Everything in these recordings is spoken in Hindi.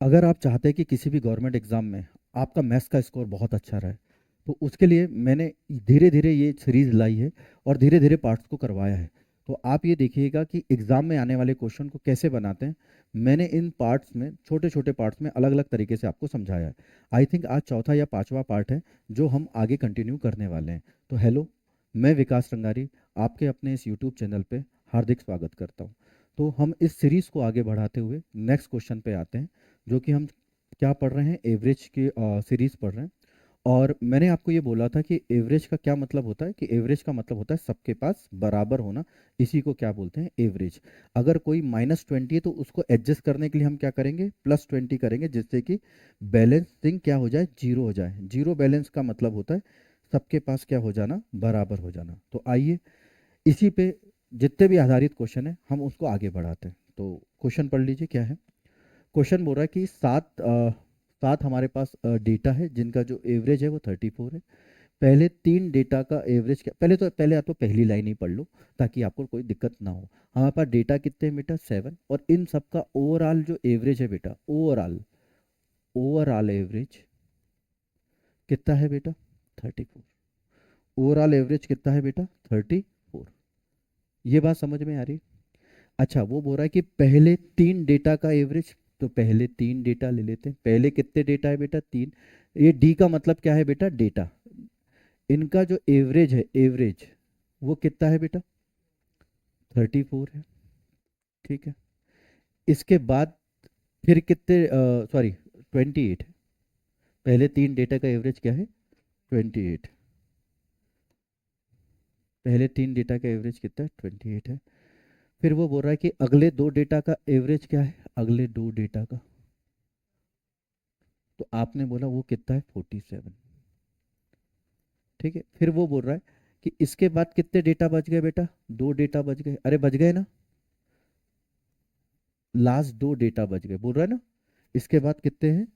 अगर आप चाहते हैं कि किसी भी गवर्नमेंट एग्ज़ाम में आपका मैथ्स का स्कोर बहुत अच्छा रहे, तो उसके लिए मैंने धीरे धीरे ये सीरीज़ लाई है और धीरे धीरे पार्ट्स को करवाया है। तो आप ये देखिएगा कि एग्ज़ाम में आने वाले क्वेश्चन को कैसे बनाते हैं। मैंने इन पार्ट्स में छोटे छोटे पार्ट्स में अलग अलग तरीके से आपको समझाया है। आई थिंक आज चौथा या पांचवा पार्ट है जो हम आगे कंटिन्यू करने वाले हैं। तो हेलो, मैं विकास रंगारी आपके अपने इस यूट्यूब चैनल पे हार्दिक स्वागत करता हूँ। तो हम इस सीरीज़ को आगे बढ़ाते हुए नेक्स्ट क्वेश्चन पे आते हैं, जो कि हम क्या पढ़ रहे हैं, एवरेज की सीरीज़ पढ़ रहे हैं। और मैंने आपको ये बोला था कि एवरेज का क्या मतलब होता है, कि एवरेज का मतलब होता है सबके पास बराबर होना। इसी को क्या बोलते हैं, एवरेज। अगर कोई -20 है तो उसको एडजस्ट करने के लिए हम क्या करेंगे, +20 करेंगे, जिससे कि बैलेंसिंग क्या हो जाए, जीरो हो जाए। जीरो बैलेंस का मतलब होता है सबके पास क्या हो जाना, बराबर हो जाना। तो आइए इसी पे जितने भी आधारित क्वेश्चन है हम उसको आगे बढ़ाते हैं। तो क्वेश्चन पढ़ लीजिए क्या है। क्वेश्चन बोल रहा है कि सात हमारे पास डेटा है जिनका जो एवरेज है वो 34 है। पहले तीन डेटा का एवरेज क्या, पहले आप तो पहली लाइन ही पढ़ लो ताकि आपको कोई दिक्कत ना हो। हमारे पास डेटा कितने हैं बेटा, 7। और इन सब का ओवरऑल जो एवरेज है बेटा, ओवरऑल ओवरऑल एवरेज कितना है बेटा, 34। ओवरऑल एवरेज कितना है बेटा, 34। ये बात समझ में आ रही है? अच्छा, वो बोल रहा है कि पहले तीन डेटा का एवरेज। तो पहले तीन डेटा ले लेते हैं। पहले कितने डेटा है बेटा, 3। ये डी का मतलब क्या है बेटा, डेटा। इनका जो एवरेज है, एवरेज वो कितना है बेटा, 34 है। ठीक है। इसके बाद फिर कितने, सॉरी, 28 है। पहले तीन डेटा का एवरेज क्या है, 28। पहले तीन डेटा का एवरेज कितना है, 28 है। फिर वो बोल रहा है कि अगले दो डेटा का एवरेज क्या है, अगले दो डेटा का। तो आपने बोला वो कितना है, 47। ठीक है। फिर वो बोल रहा है कि इसके बाद कितने डेटा बच गए बेटा, दो डेटा बच गए। अरे बच गए ना, लास्ट दो डेटा बच गए, बोल रहा है ना। इसके बाद कितने हैं,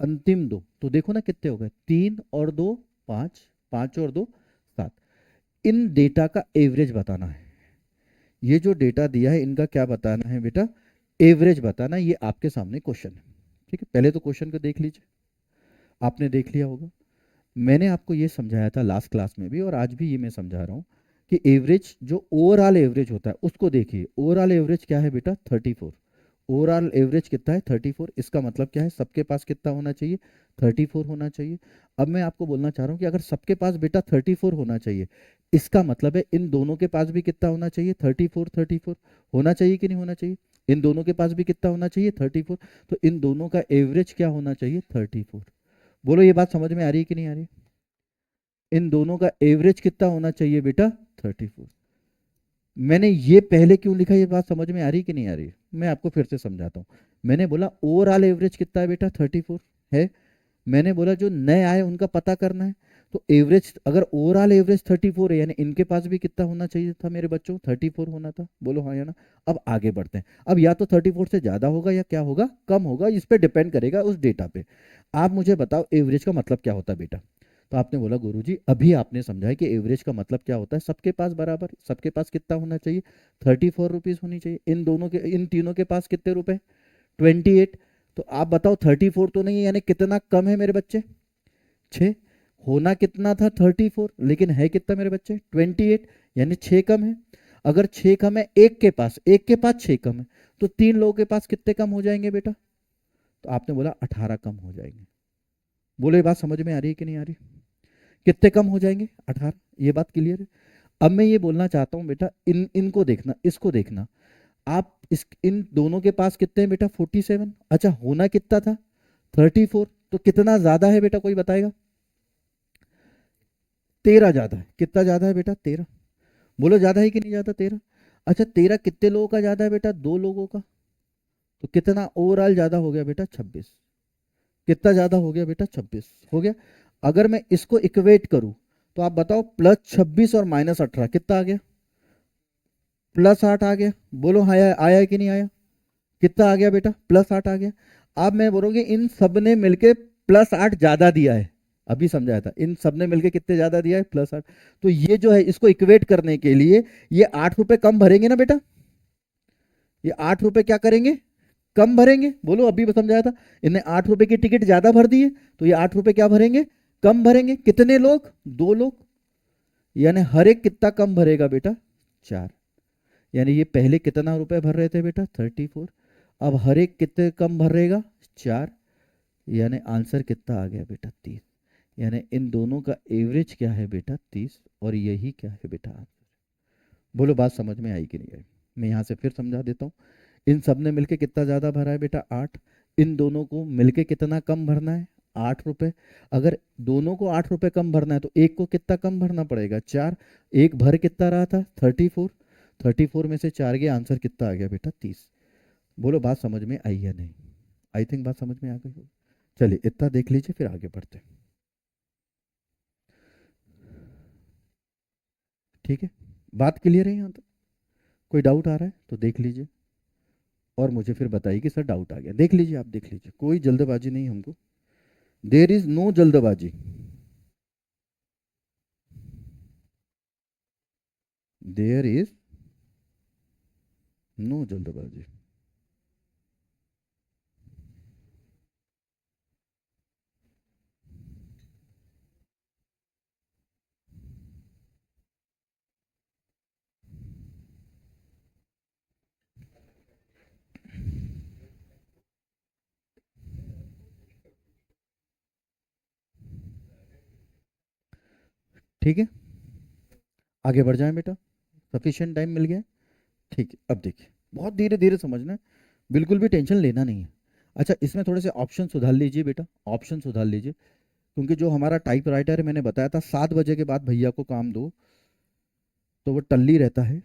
अंतिम दो। तो देखो ना कितने हो गए, 3 और 2, 5। 5 और 2, 7। इन डेटा का एवरेज बताना है। ये जो डेटा दिया है इनका क्या बताना है बेटा, एवरेज बताना है। ये आपके सामने क्वेश्चन है। ठीक है, पहले तो क्वेश्चन को देख लीजिए, आपने देख लिया होगा। मैंने आपको ये समझाया था लास्ट क्लास में भी और आज भी ये मैं समझा रहा हूँ कि एवरेज जो ओवरऑल एवरेज होता है उसको देखिए। ओवरऑल एवरेज क्या है बेटा, 34। ओवरऑल एवरेज कितना है, 34। इसका मतलब क्या है, सबके पास कितना होना चाहिए, 34 होना चाहिए। अब मैं आपको बोलना चाह रहा हूँ कि अगर सबके पास बेटा 34 होना चाहिए, इसका मतलब है इन दोनों के पास भी कितना होना चाहिए, 34। 34 होना चाहिए कि नहीं होना चाहिए, इन दोनों के पास भी कितना होना चाहिए, 34। तो इन दोनों का एवरेज क्या होना चाहिए, 34। बोलो ये बात समझ में आ रही है कि नहीं आ रही। इन दोनों का एवरेज कितना होना चाहिए बेटा, 34। मैंने ये पहले क्यों लिखा, ये बात समझ में आ रही कि नहीं आ रही, मैं आपको फिर से समझाता हूँ। मैंने बोला ओवरऑल एवरेज कितना है बेटा, 34 है। मैंने बोला जो नए आए उनका पता करना है। तो एवरेज, अगर ओवरऑल एवरेज 34 है, यानी इनके पास भी कितना होना चाहिए था मेरे बच्चों, 34 होना था। बोलो हाँ या ना। अब आगे बढ़ते हैं। अब या तो 34 से ज्यादा होगा या क्या होगा, कम होगा। इस पे डिपेंड करेगा उस डेटा पे। आप मुझे बताओ एवरेज का मतलब क्या होता है बेटा। तो आपने बोला गुरुजी अभी आपने समझाया कि एवरेज का मतलब क्या होता है, सबके पास बराबर। सबके पास कितना होना चाहिए, 34 रुपीज होनी चाहिए। इन दोनों के, इन तीनों के पास कितने रुपए, 28। तो आप बताओ 34 तो नहीं है, यानी कितना कम है मेरे बच्चे, 6। होना कितना था, 34, लेकिन है कितना मेरे बच्चे, 28, यानी 6 कम है। अगर 6 कम है, एक के पास 6 कम है, तो तीन लोगों के पास कितने कम हो जाएंगे बेटा। तो आपने बोला 18 कम हो जाएंगे। बोलो ये बात समझ में आ रही है कि नहीं आ रही, कितने कम हो जाएंगे, 18। ये बात क्लियर है। अब मैं ये बोलना चाहता हूं बेटा, इनको देखना, इसको देखना। आप इस इन दोनों के पास कितने हैं बेटा, 47। अच्छा, होना कितना था, 34। तो कितना ज्यादा है बेटा, कोई बताएगा, 13 ज्यादा है। कितना ज्यादा है बेटा, 13। बोलो ज्यादा है कि नहीं ज्यादा, 13। अच्छा, 13 कितने लोगों का ज्यादा है बेटा, दो लोगों का। तो कितना ओवरऑल ज्यादा हो गया बेटा, 26। कितना ज्यादा हो गया बेटा, 26 हो गया। अगर मैं इसको इक्वेट करूं तो आप बताओ, +26 और -18 कितना आ गया, +8 आ गया। बोलो हाँ, आया है कि नहीं आया, कितना आ गया बेटा, +8 आ गया। अब मैं बोलूंगी इन सब ने मिलके +8 ज्यादा दिया है। अभी समझाया था, इन सब ने मिलके कितने ज्यादा दिया है, +8। तो ये जो है इसको इक्वेट करने के लिए ये 8 रुपए कम भरेंगे ना बेटा, ये 8 रुपए क्या करेंगे, कम भरेंगे, बोलो अभी समझाया था। इन्हें 8 रुपए की टिकट ज्यादा भर दी है, तो ये 8 रुपए क्या भरेंगे, कम भरेंगे। कितने लोग, 2 लोग, यानी हर एक कितना कम भरेगा बेटा, 4। यानी ये पहले कितना रुपए भर रहे थे बेटा, 34। अब हर एक कितने कम भरेगा, 4। यानी आंसर कितना आ गया बेटा, 30। यानी इन दोनों का एवरेज क्या है बेटा, 30। और यही क्या है बेटा आंसर। बोलो बात समझ में आई कि नहीं आई। मैं यहाँ से फिर समझा देता हूँ। इन सब ने मिलके कितना ज्यादा भरा है बेटा, 8। इन दोनों को मिलके कितना कम भरना है, 8 रुपए। अगर दोनों को 8 रुपए कम भरना है तो एक को कितना कम भरना पड़ेगा, 4। एक भर कितना रहा था, 34। 34 में से 4 गया, आंसर कितना आ गया बेटा, 30। बोलो बात समझ में आई या नहीं। आई थिंक बात समझ में आ गई होगी। चलिए इतना देख लीजिए, फिर आगे बढ़ते हैं। ठीक है, बात क्लियर है यहाँ तक। कोई डाउट आ रहा है तो देख लीजिए, और मुझे फिर बताइए कि सर डाउट आ गया। देख लीजिए, आप देख लीजिए, कोई जल्दबाजी नहीं हमको। देर इज नो जल्दबाजी। देयर इज नो जल्दबाजी। ठीक है, आगे बढ़ जाएं बेटा, सफिशिएंट टाइम मिल गया है? ठीक है, अब देखिए, बहुत धीरे धीरे समझना है, बिल्कुल भी टेंशन लेना नहीं है। अच्छा, इसमें थोड़े से ऑप्शन सुधार लीजिए बेटा, ऑप्शन सुधार लीजिए, क्योंकि जो हमारा टाइप राइटर है, मैंने बताया था 7 बजे के बाद भैया को काम दो तो वो टल्ली रहता है।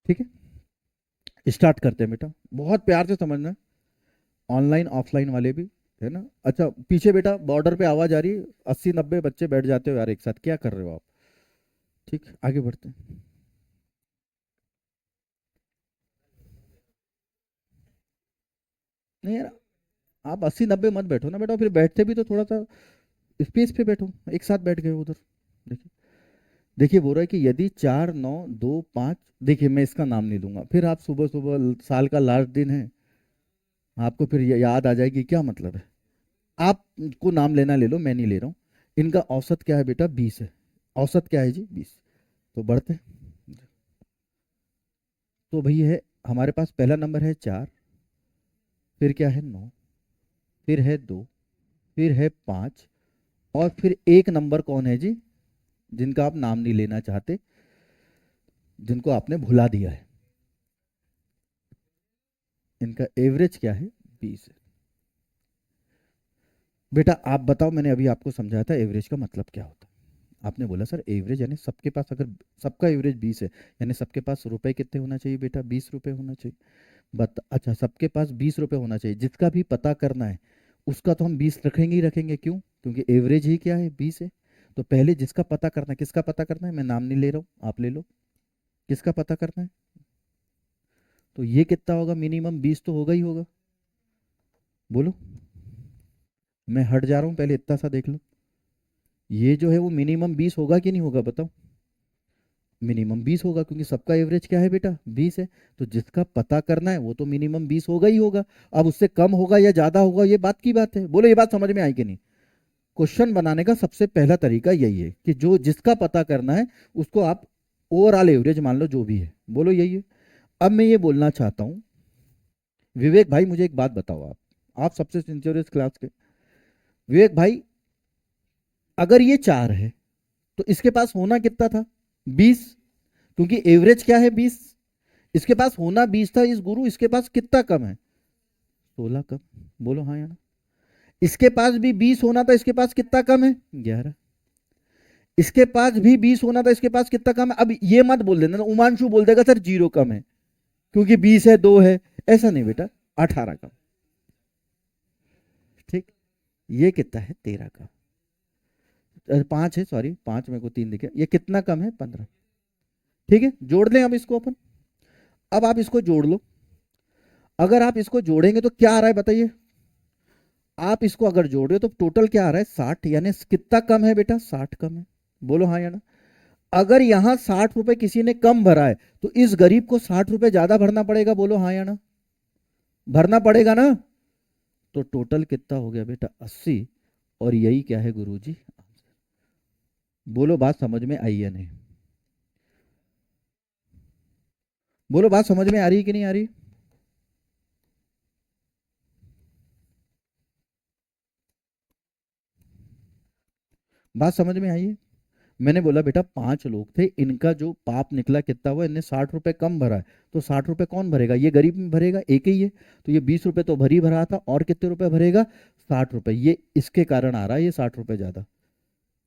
ठीक है, स्टार्ट करते हैं बेटा, बहुत प्यार से समझना है, ऑनलाइन ऑफलाइन वाले भी, है ना। अच्छा, पीछे बेटा बॉर्डर पे आवाज आ रही है, 80-90 बच्चे बैठ जाते हो यार एक साथ, क्या कर रहे हो आप। ठीक, आगे बढ़ते हैं। नहीं यार, आप 80-90 मत बैठो ना बेटा, फिर बैठते भी तो थोड़ा सा स्पेस पे बैठो, एक साथ बैठ गए उधर। देखिए, देखिए बोल रहा है कि यदि 4, 9, 2, 5, देखिए मैं इसका नाम नहीं लूंगा, फिर आप सुबह सुबह, साल का लास्ट दिन है, आपको फिर याद आ जाएगी क्या मतलब है। आपको नाम लेना ले लो, मैं नहीं ले रहा हूँ। इनका औसत क्या है बेटा, 20 है। औसत क्या है जी, 20। तो बढ़ते हैं। तो भई है, हमारे पास पहला नंबर है 4, फिर क्या है 9, फिर है 2, फिर है 5, और फिर एक नंबर कौन है जी, जिनका आप नाम नहीं लेना चाहते, जिनको आपने भुला दिया है। इनका एवरेज क्या है, 20 है। बेटा आप बताओ, मैंने अभी आपको समझाया था एवरेज का मतलब क्या होता है। आपने बोला सर एवरेज यानी सबके पास, अगर सबका एवरेज 20 है, यानी सबके पास रुपए कितने होना चाहिए बेटा, 20 रुपए होना चाहिए। अच्छा, सबके पास 20 रुपए होना चाहिए, जिसका भी पता करना है उसका तो हम 20 रखेंगे ही रखेंगे, क्यों, क्योंकि एवरेज ही क्या है, 20 है। तो पहले जिसका पता करना है, किसका पता करना है, मैं नाम नहीं ले रहा हूँ, आप ले लो, किसका पता करना है। तो ये कितना होगा, मिनिमम 20 तो होगा ही होगा। बोलो, मैं हट जा रहा हूँ, पहले इतना सा देख लो, ये जो है वो मिनिमम 20 होगा कि नहीं होगा, बताओ। मिनिमम 20 होगा, क्योंकि सबका एवरेज क्या है बेटा, 20 है। तो जिसका पता करना है वो तो मिनिमम 20 होगा ही होगा। अब उससे कम होगा या ज्यादा होगा, ये बात की बात है। बोलो ये बात समझ में आई कि नहीं। क्वेश्चन बनाने का सबसे पहला तरीका यही है कि जो जिसका पता करना है उसको आप ओवरऑल एवरेज मान लो, जो भी है, बोलो यही है। अब मैं ये बोलना चाहता हूँ, विवेक भाई मुझे एक बात बताओ, आप सबसे सिंसियर इस क्लास के, विवेक भाई, अगर ये 4 है तो इसके पास होना कितना था, 20, क्योंकि एवरेज क्या है, 20। इसके पास होना 20 था, इस गुरु इसके पास कितना कम है, 16 कम। बोलो हाँ या ना। इसके पास भी 20 होना था, इसके पास कितना कम है, 11। इसके पास भी 20 होना था, इसके पास कितना कम है। अब ये मत बोल देना, उमांशु बोल देगा सर 0 कम है, क्योंकि 20 है, 2 है। ऐसा नहीं बेटा, 18 कम। ठीक, ये कितना है, 13 कम। 5 है, सॉरी 5, मेरे को 3 दिखे, ये कितना कम है 15। ठीक है, जोड़ लें अब इसको अपन। अब आप इसको जोड़ लो, अगर आप इसको जोड़ेंगे तो क्या आ रहा है बताइए। आप इसको अगर जोड़ रहे हो तो टोटल क्या आ रहा है 60, यानी कितना कम है बेटा 60 कम है। बोलो हाँ या ना। अगर यहां 60 रुपए किसी ने कम भरा है तो इस गरीब को 60 रुपए ज्यादा भरना पड़ेगा, बोलो हाँ या ना। भरना पड़ेगा ना। तो टोटल कितना हो गया बेटा 80, और यही क्या है गुरुजी। बोलो बात समझ में आई है नहीं। बोलो बात समझ में आ रही कि नहीं आ रही। बात समझ में आई है। मैंने बोला बेटा 5 लोग थे, इनका जो पाप निकला कितना हुआ, इनने 60 रुपए कम भरा है, तो 60 रुपए कौन भरेगा, ये गरीब में भरेगा, एक ही है। तो ये 20 रुपए तो भरी भरा था, और कितने रुपए भरेगा 60 रुपए, ये इसके कारण आ रहा है ये 60 रुपए ज्यादा।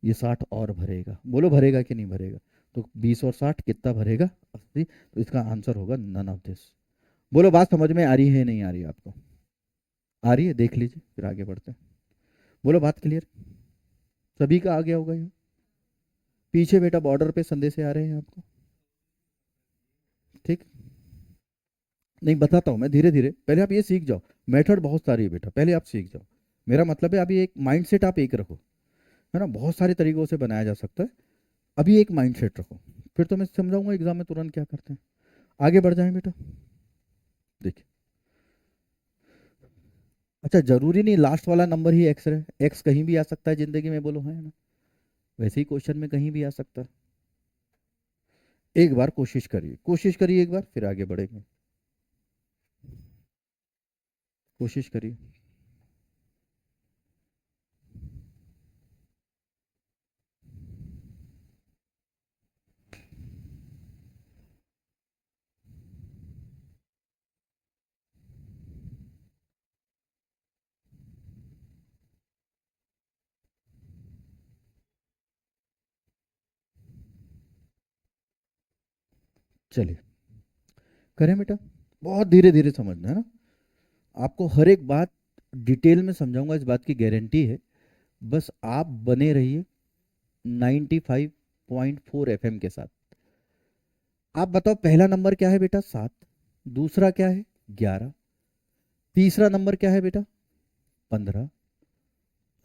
ये 60 और भरेगा, बोलो भरेगा कि नहीं भरेगा। तो 20 और 60 कितना भरेगा 80, तो इसका आंसर होगा नन ऑफ दिस। बोलो बात समझ में आ रही है नहीं आ रही है आपको। आ रही है, देख लीजिए फिर आगे बढ़ते हैं। बोलो बात क्लियर, सभी का आ गया होगा ये। पीछे बेटा बॉर्डर पे संदेश आ रहे हैं आपको। ठीक, नहीं बताता हूँ मैं धीरे धीरे, पहले आप ये सीख जाओ। मेथड बहुत सारी है बेटा, पहले आप सीख जाओ। मेरा मतलब है अभी एक माइंडसेट आप एक रखो, है ना, बहुत सारे तरीकों से बनाया जा सकता है। अभी एक माइंडसेट रखो, फिर तो मैं समझाऊंगा एग्जाम में तुरंत क्या करते हैं। आगे बढ़ जाएं बेटा। देखिए, अच्छा जरूरी नहीं लास्ट वाला नंबर ही एक्स है, एक्स कहीं भी आ सकता है जिंदगी में, बोलो है ना। वैसे ही क्वेश्चन में कहीं भी आ सकता है। एक बार कोशिश करिए एक बार, फिर आगे बढ़ेंगे। कोशिश करिए। चलिए करें बेटा, बहुत धीरे धीरे समझना है ना। आपको हर एक बात डिटेल में समझाऊंगा, इस बात की गारंटी है। बस आप बने रहिए 95.4 एफएम के साथ। आप बताओ पहला नंबर क्या है बेटा 7, दूसरा क्या है 11, तीसरा नंबर क्या है बेटा 15,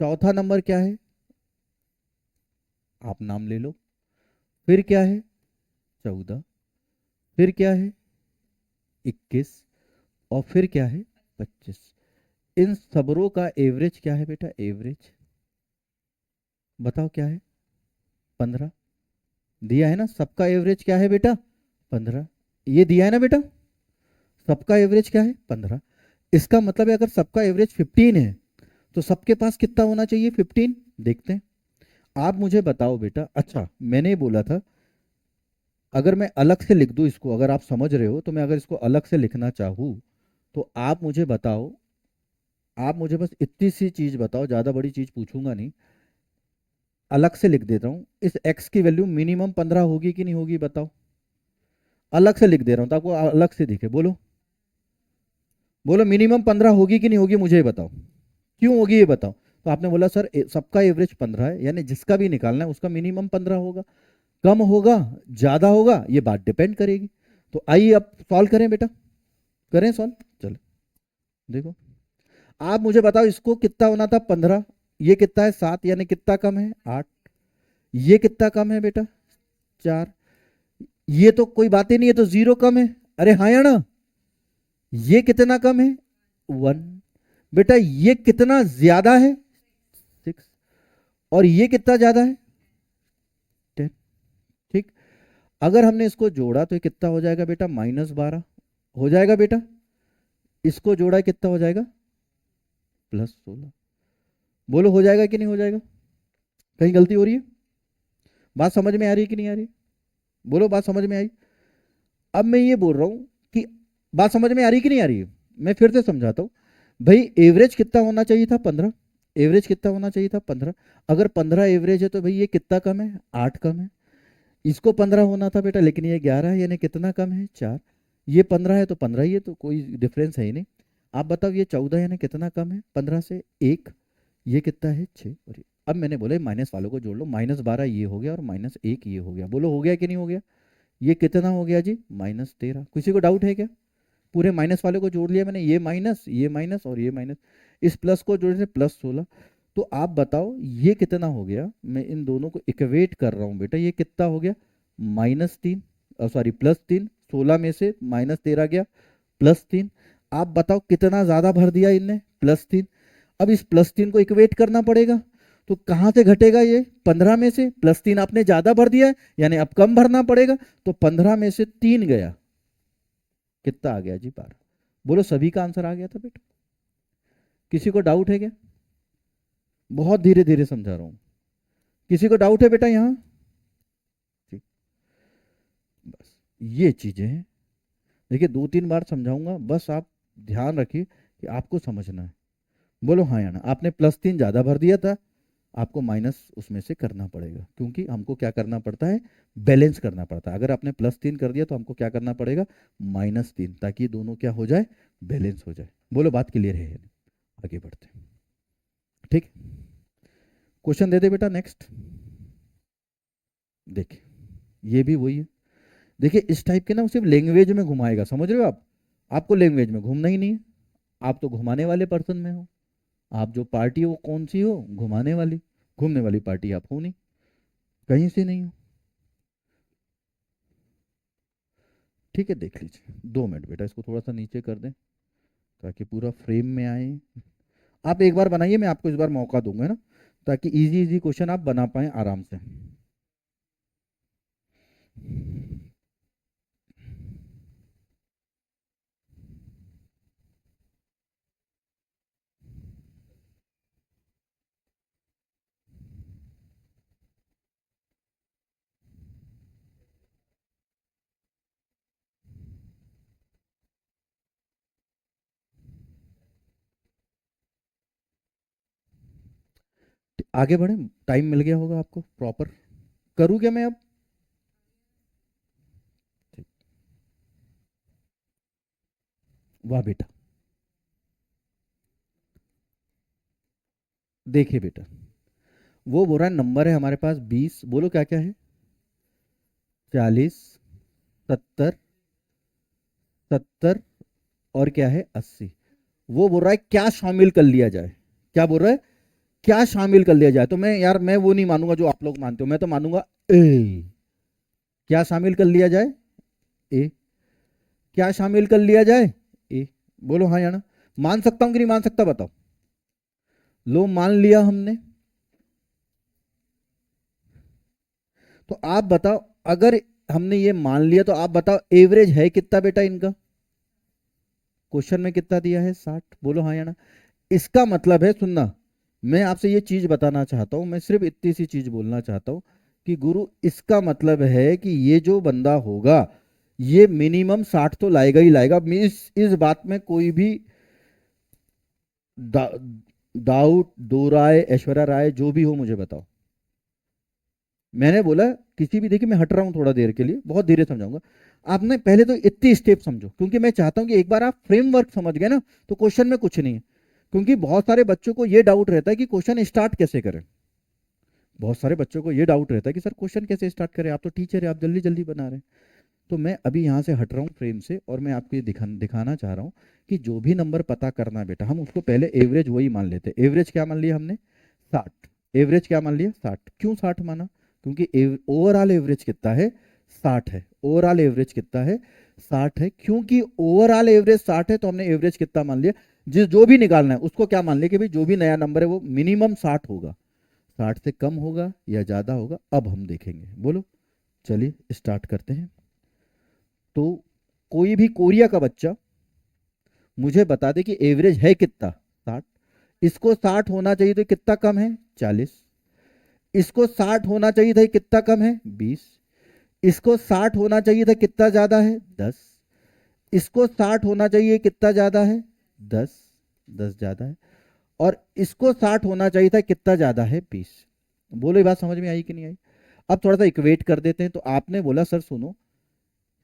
चौथा नंबर क्या है, आप नाम ले लो, फिर क्या है 14, फिर क्या है 21, और फिर क्या है 25। इन सबरों का एवरेज क्या है बेटा, एवरेज बताओ क्या है 15। दिया है ना, सबका एवरेज क्या है बेटा 15, ये दिया है ना बेटा, सबका एवरेज क्या है 15। इसका मतलब है अगर सबका एवरेज 15 है तो सबके पास कितना होना चाहिए 15। देखते हैं, आप मुझे बताओ बेटा। अच्छा मैंने बोला था अगर मैं अलग से लिख दूं इसको, अगर आप समझ रहे हो तो मैं अगर इसको अलग से लिखना चाहूँ तो आप मुझे बताओ। आप मुझे बस इतनी सी चीज बताओ, ज्यादा बड़ी चीज पूछूंगा नहीं, अलग से लिख देता हूँ। इस x की वैल्यू मिनिमम 15 होगी कि नहीं होगी बताओ। अलग से लिख दे रहा हूँ ताकि अलग से दिखे। बोलो बोलो मिनिमम 15 होगी कि नहीं होगी, मुझे ये बताओ। क्यों होगी ये बताओ। तो आपने बोला सर सबका एवरेज 15 है, यानी जिसका भी निकालना है उसका मिनिमम 15 होगा। कम होगा ज्यादा होगा ये बात डिपेंड करेगी। तो आइए अब सॉल्व करें बेटा, करें सॉल्व। चलो देखो, आप मुझे बताओ इसको कितना होना था 15, ये कितना है 7, यानी कितना कम है 8, ये कितना कम है बेटा 4, ये तो कोई बात ही नहीं है, तो 0 कम है। अरे हाँ या ना। ये कितना कम है 1, बेटा ये कितना ज्यादा है 6, और ये कितना ज्यादा है 10। ठीक, अगर हमने इसको जोड़ा तो ये कितना हो जाएगा बेटा -12 हो जाएगा बेटा। इसको जोड़ा कितना हो जाएगा +16। बोलो हो जाएगा कि नहीं हो जाएगा, कहीं गलती हो रही है। बात समझ में आ रही है कि नहीं आ रही। बोलो बात समझ में आई। अब मैं ये बोल रहा हूं कि बात समझ में आ रही कि नहीं आ रही है। मैं फिर से समझाता हूं। भाई एवरेज कितना होना चाहिए था 15, एवरेज कितना होना चाहिए था 15। अगर 15 एवरेज है तो भाई ये कितना कम है 8 कम है। इसको 15 होना था बेटा, लेकिन ये 11 है, यानी कितना कम है 4। ये 15 है तो 15 ही है, तो कोई डिफरेंस है ही नहीं। आप बताओ ये 14 यानी कितना कम है 15 से 1, ये कितना है 6, और ये अब मैंने बोला माइनस वालों को जोड़ लो, -12 ये हो गया और -1 ये हो गया। बोलो हो गया कि नहीं हो गया? ये कितना हो गया जी? -13। किसी को डाउट है क्या? पूरे माइनस वाले को जोड़ लिया मैंने, ये माइनस और ये माइनस, इस प्लस को जोड़ने से +16। तो आप बताओ ये कितना हो गया? मैं इन दोनों को इक्वेट कर रहा हूँ बेटा, ये कितना हो गया? -3, सॉरी +3, 16 में से -13 गया, +3। आप बताओ कितना ज्यादा भर दिया इनने? +3। अब इस +3 को इक्वेट करना पड़ेगा, तो कहाँ से घटेगा ये? 15 में से। +3 आपने ज्यादा भर दिया है, यानी अब कम भरना पड़ेगा, तो 15 में से 3 गया, कितना आ गया जी? 12। बोलो सभी का आंसर आ गया था बेटा? किसी को डाउट है क्या? बहुत धीरे धीरे समझा रहा हूं। किसी को डाउट है बेटा यहाँ? ठीक, बस ये चीजें हैं। देखिए 2-3 बार समझाऊंगा, बस आप ध्यान रखिए कि आपको समझना है। बोलो हाँ या ना। आपने +3 ज्यादा भर दिया था, आपको माइनस उसमें से करना पड़ेगा, क्योंकि हमको क्या करना पड़ता है? बैलेंस करना पड़ता है। अगर आपने +3 कर दिया तो हमको क्या करना पड़ेगा? -3, ताकि ये दोनों क्या हो जाए? बैलेंस हो जाए। बोलो बात क्लियर है? आगे बढ़ते हैं। ठीक, क्वेश्चन दे दे बेटा नेक्स्ट। देखिए ये भी वही है। देखिए इस टाइप के ना सिर्फ लैंग्वेज में घुमाएगा, समझ रहे हो आप? आपको लैंग्वेज में घूमना ही नहीं है। आप तो घुमाने वाले पर्सन में हो। आप जो पार्टी हो वो कौन सी हो? घुमाने वाली। घूमने वाली पार्टी आप हो नहीं, कहीं से नहीं हो। ठीक है, देख लीजिए। 2 मिनट बेटा, इसको थोड़ा सा नीचे कर दें ताकि पूरा फ्रेम में आए। आप एक बार बनाइए, मैं आपको इस बार मौका दूंगा ना, ताकि इजी इजी क्वेश्चन आप बना पाए आराम से। आगे बढ़े, टाइम मिल गया होगा आपको प्रॉपर। करूँ क्या मैं अब? ठीक, वाह बेटा। देखिए बेटा, वो बोल रहा है नंबर है हमारे पास 20, बोलो क्या क्या है? 40, 70, 70 और क्या है? 80। वो बोल रहा है क्या शामिल कर लिया जाए? क्या बोल रहा है? क्या शामिल कर लिया जाए? तो मैं यार, मैं वो नहीं मानूंगा जो आप लोग मानते हो, मैं तो मानूंगा ए। क्या शामिल कर लिया जाए? ए। क्या शामिल कर लिया जाए? ए। बोलो हाँ या ना। मान सकता हूं कि नहीं मान सकता? बताओ। लो मान लिया हमने, तो आप बताओ, अगर हमने ये मान लिया तो आप बताओ एवरेज है कितना बेटा इनका? क्वेश्चन में कितना दिया है? 60। बोलो हाँ या ना। इसका मतलब है, सुनना, मैं आपसे ये चीज बताना चाहता हूं, मैं सिर्फ इतनी सी चीज बोलना चाहता हूं कि गुरु, इसका मतलब है कि ये जो बंदा होगा ये मिनिमम 60 तो लाएगा ही लाएगा। इस बात में कोई भी डा, डाउट, दो राय, ऐश्वर्या राय जो भी हो मुझे बताओ। मैंने बोला किसी भी, देखिए मैं हट रहा हूं थोड़ा देर के लिए, बहुत धीरे समझाऊंगा। आपने पहले तो इतनी स्टेप समझो, क्योंकि मैं चाहता हूं कि एक बार आप फ्रेमवर्क समझ गए ना तो क्वेश्चन में कुछ नहीं है। क्योंकि बहुत सारे बच्चों को ये डाउट रहता है कि क्वेश्चन स्टार्ट कैसे करें। बहुत सारे बच्चों को ये डाउट रहता है कि सर क्वेश्चन कैसे स्टार्ट करें, आप तो टीचर है, आप जल्दी जल्दी बना रहे हैं। तो मैं अभी यहाँ से हट रहा हूँ फ्रेम से, और मैं आपको ये दिखाना चाह रहा हूँ कि जो भी नंबर पता करना है बेटा, हम उसको पहले एवरेज वही मान लेते हैं। एवरेज क्या मान लिया हमने? 60। एवरेज क्या मान लिया? 60। क्यों 60 माना? क्योंकि ओवरऑल एवरेज कितना है? 60 है। ओवरऑल एवरेज कितना है? 60 है। क्योंकि ओवरऑल एवरेज 60 है तो हमने एवरेज कितना मान लिया? जिस जो भी निकालना है उसको क्या मान लिया कि भाई जो भी नया नंबर है वो मिनिमम 60 होगा। 60 से कम होगा या ज्यादा होगा अब हम देखेंगे। बोलो, चलिए स्टार्ट करते हैं। तो कोई भी कोरिया का बच्चा मुझे बता दे कि एवरेज है कितना? 60। इसको 60 होना चाहिए तो कितना कम है? 40। इसको 60 होना चाहिए था, कितना कम है? 20। इसको 60 होना चाहिए था, कितना ज्यादा है? 10। इसको 60 होना चाहिए, कितना ज्यादा है? 10। 10 ज्यादा है। और इसको 60 होना चाहिए था, कितना ज्यादा है? 20। बोलो ये बात समझ में आई कि नहीं आई? अब थोड़ा सा इक्वेट कर देते हैं। तो आपने बोला सर सुनो,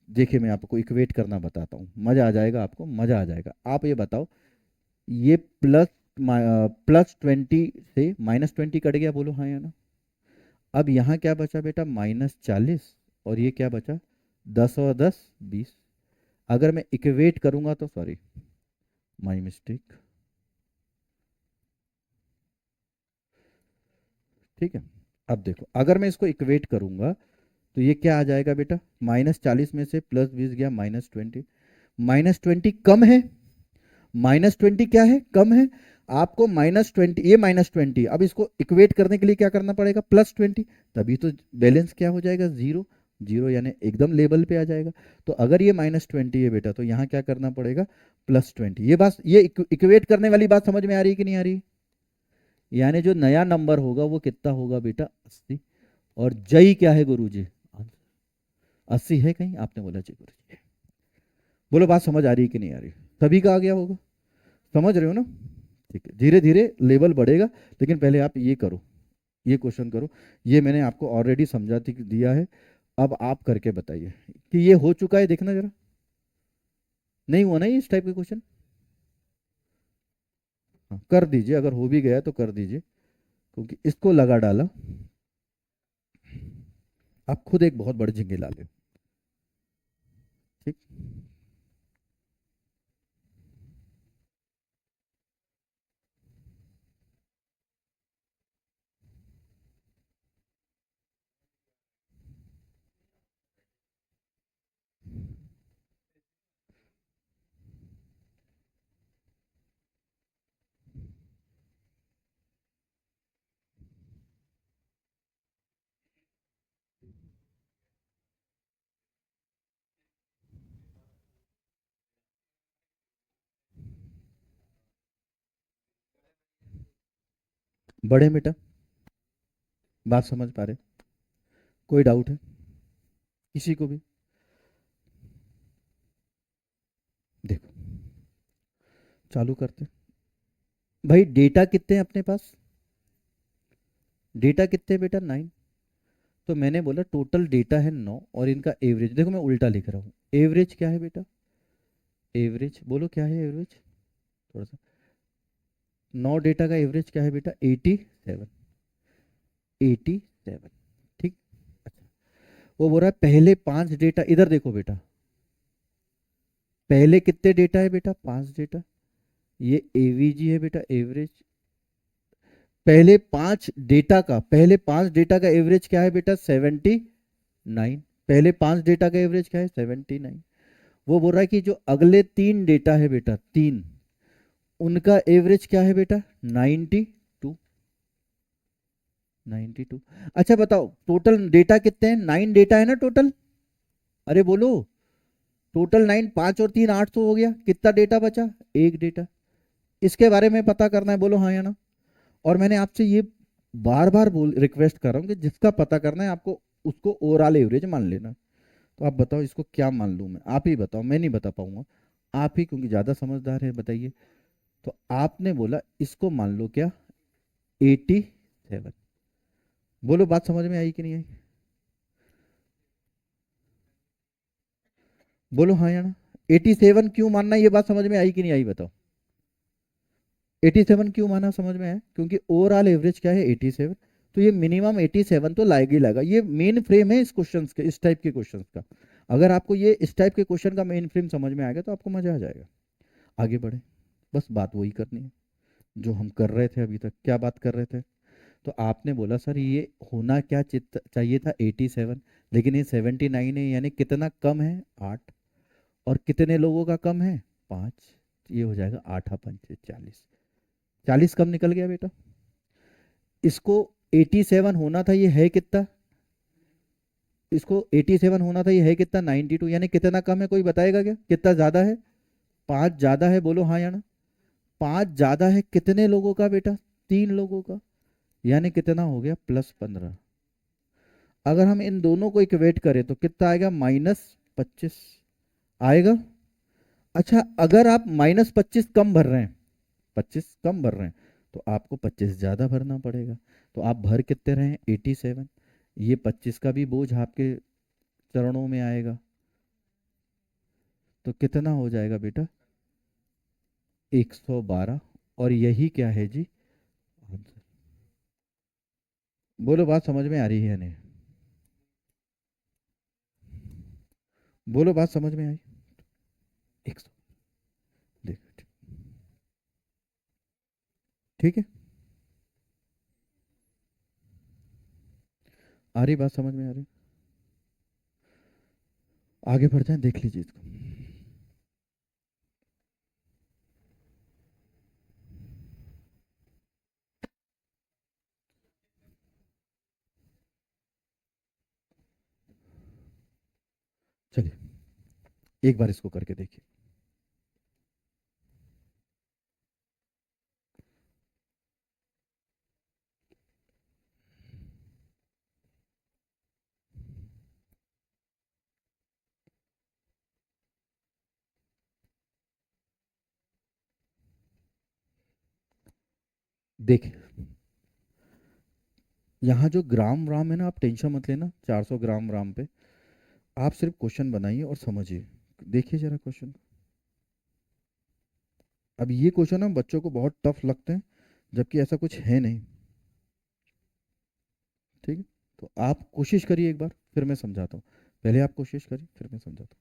देखिए मैं आपको इक्वेट करना बताता हूँ, मजा आ जाएगा, आपको मजा आ जाएगा। आप ये बताओ, ये प्लस +20 से -20 कट गया, बोलो हाँ या ना। अब यहाँ क्या बचा बेटा, -40, और ये क्या बचा, 10 और 10 20। अगर मैं इक्वेट करूंगा तो, सॉरी माय मिस्टेक, ठीक है। अब देखो अगर मैं इसको इक्वेट करूंगा तो ये क्या आ जाएगा बेटा, -40 में से +20 गया -20। -20 कम है, -20 क्या है, कम है। आपको -20, ये -20, अब इसको इक्वेट करने के लिए क्या करना पड़ेगा, +20, तभी तो बैलेंस क्या हो जाएगा, जीरो। जीरो यानी एकदम लेवल पे आ जाएगा। तो अगर ये -20 है बेटा, तो यहाँ क्या करना पड़ेगा, +20। ये बात, ये इक्वेट करने वाली बात समझ में आ रही कि नहीं आ रही। यानी जो नया नंबर होगा वो कितना होगा बेटा, 80। और जय क्या है गुरुजी, 80 है कहीं, आपने बोला जी गुरुजी। बोलो बात समझ आ रही कि नहीं आ रही, सभी का आ गया होगा, समझ रहे हो ना। ठीक है, धीरे धीरे लेवल बढ़ेगा, लेकिन पहले आप ये करो, ये क्वेश्चन करो। ये मैंने आपको ऑलरेडी समझा दिया है, अब आप करके बताइए कि ये हो चुका है, देखना जरा। नहीं हुआ ना ये इस टाइप के क्वेश्चन, हाँ कर दीजिए, अगर हो भी गया तो कर दीजिए, क्योंकि इसको लगा डाला, आप खुद एक बहुत बड़े झिंगे ला ले। ठीक, बड़े बेटा, बात समझ पा रहे, कोई डाउट है किसी को भी। देखो चालू करते, भाई डेटा कितने हैं अपने पास, डेटा कितने हैं बेटा, 9। तो मैंने बोला टोटल डेटा है 9, और इनका एवरेज, देखो मैं उल्टा लिख रहा हूँ, एवरेज क्या है बेटा, एवरेज बोलो क्या है एवरेज, थोड़ा सा, 9 डेटा का एवरेज क्या है बेटा, 87, 87। ठीक, अच्छा, वो बोल रहा है पहले 5 डेटा, इधर देखो बेटा, पहले कितने डेटा है बेटा, 5 डेटा, ये एवीजी है बेटा, एवरेज। पहले पांच डेटा का एवरेज क्या है बेटा, 79। पहले 5 डेटा का एवरेज क्या है, 79। वो बोल रहा है कि जो अगले 3 डेटा है बेटा, 3, उनका एवरेज क्या है बेटा, 92। 92। अच्छा बताओ टोटल डेटा कितने हैं, 9 डेटा है ना टोटल, अरे बोलो, टोटल 9, 5 और 3 8 तो हो गया, कितना डेटा बचा, एक डेटा। इसके बारे में पता करना है, बोलो हाँ या ना। और मैंने आपसे ये बार बार बोल रिक्वेस्ट कर रहा हूँ कि जिसका पता करना है आपको, उसको ओवरऑल एवरेज मान लेना। तो आप बताओ इसको क्या मान लूँ मैं, आप ही बताओ, मैं नहीं बता पाऊंगा, आप ही क्योंकि ज़्यादा समझदार है, बताइए। तो आपने बोला इसको मान लो क्या, 87। बोलो बात समझ में आई कि नहीं आई, बोलो हाँ या ना। 87 क्यों मानना, ये बात समझ में आई कि नहीं आई, बताओ। 87 क्यों माना, समझ में आया, क्योंकि ओवरऑल एवरेज क्या है, 87। तो ये मिनिमम 87 तो लाएगा ही लाएगा, ये मेन फ्रेम है इस क्वेश्चन के, इस टाइप के क्वेश्चन का। अगर आपको ये इस टाइप के क्वेश्चन का मेन फ्रेम समझ में आएगा तो आपको मजा आ जाएगा। आगे बढ़े, बस बात वही करनी है जो हम कर रहे थे अभी तक, क्या बात कर रहे थे। तो आपने बोला सर ये होना क्या चाहिए था, 87, लेकिन ये 79 है, यानी कितना कम है, 8। और कितने लोगों का कम है, 5। ये हो जाएगा 8 पंचे 40, 40 कम निकल गया बेटा। इसको 87 होना था, ये है कितना, इसको 87 होना था, ये है कितना, 92, यानी कितना कम है, कोई बताएगा क्या, कितना ज्यादा है, 5 ज्यादा है, बोलो हाँ या ना। 5 ज्यादा है कितने लोगों का बेटा, 3 लोगों का, यानी कितना हो गया, +15। अगर हम इन दोनों को इक्वेट करें तो कितना आएगा, -25 आएगा। अच्छा अगर आप -25 कम भर रहे हैं, 25 कम भर रहे हैं, तो आपको 25 ज्यादा भरना पड़ेगा। तो आप भर कितने रहे हैं, 87। ये 25 का भी बोझ आपके चरणों में आएगा, तो कितना हो जाएगा बेटा, 112। और यही क्या है जी आंसर। बोलो बात समझ में आ रही है या नहीं? बोलो बात समझ में आई? 100। देखो ठीक है, आ रही बात समझ में आ रही? आगे बढ़ जाए, देख लीजिए इसको। चलिए एक बार इसको करके देखिए। देखिए यहाँ जो ग्राम राम है ना, आप टेंशन मत लेना 400 ग्राम राम पे। आप सिर्फ क्वेश्चन बनाइए और समझिए। देखिए जरा क्वेश्चन। अब ये क्वेश्चन ना बच्चों को बहुत टफ लगते हैं, जबकि ऐसा कुछ है नहीं। ठीक है, तो आप कोशिश करिए एक बार, फिर मैं समझाता हूँ। पहले आप कोशिश करिए, फिर मैं समझाता हूँ।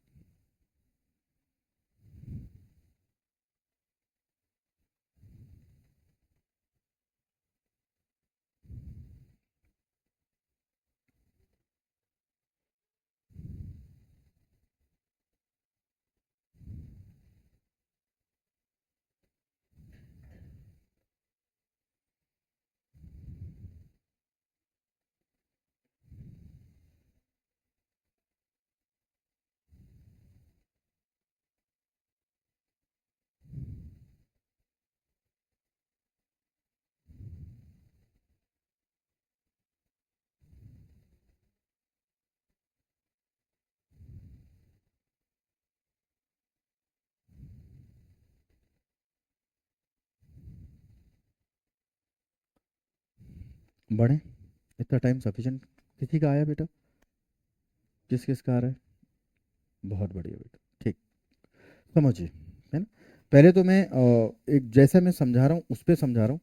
बढ़े, इतना टाइम सफिशिएंट किसी का आया बेटा? किस किस का आ रहा है? बहुत बढ़िया बेटा, ठीक। समझिए, है ना? पहले तो मैं एक जैसा मैं समझा रहा हूँ उस पर समझा रहा हूँ,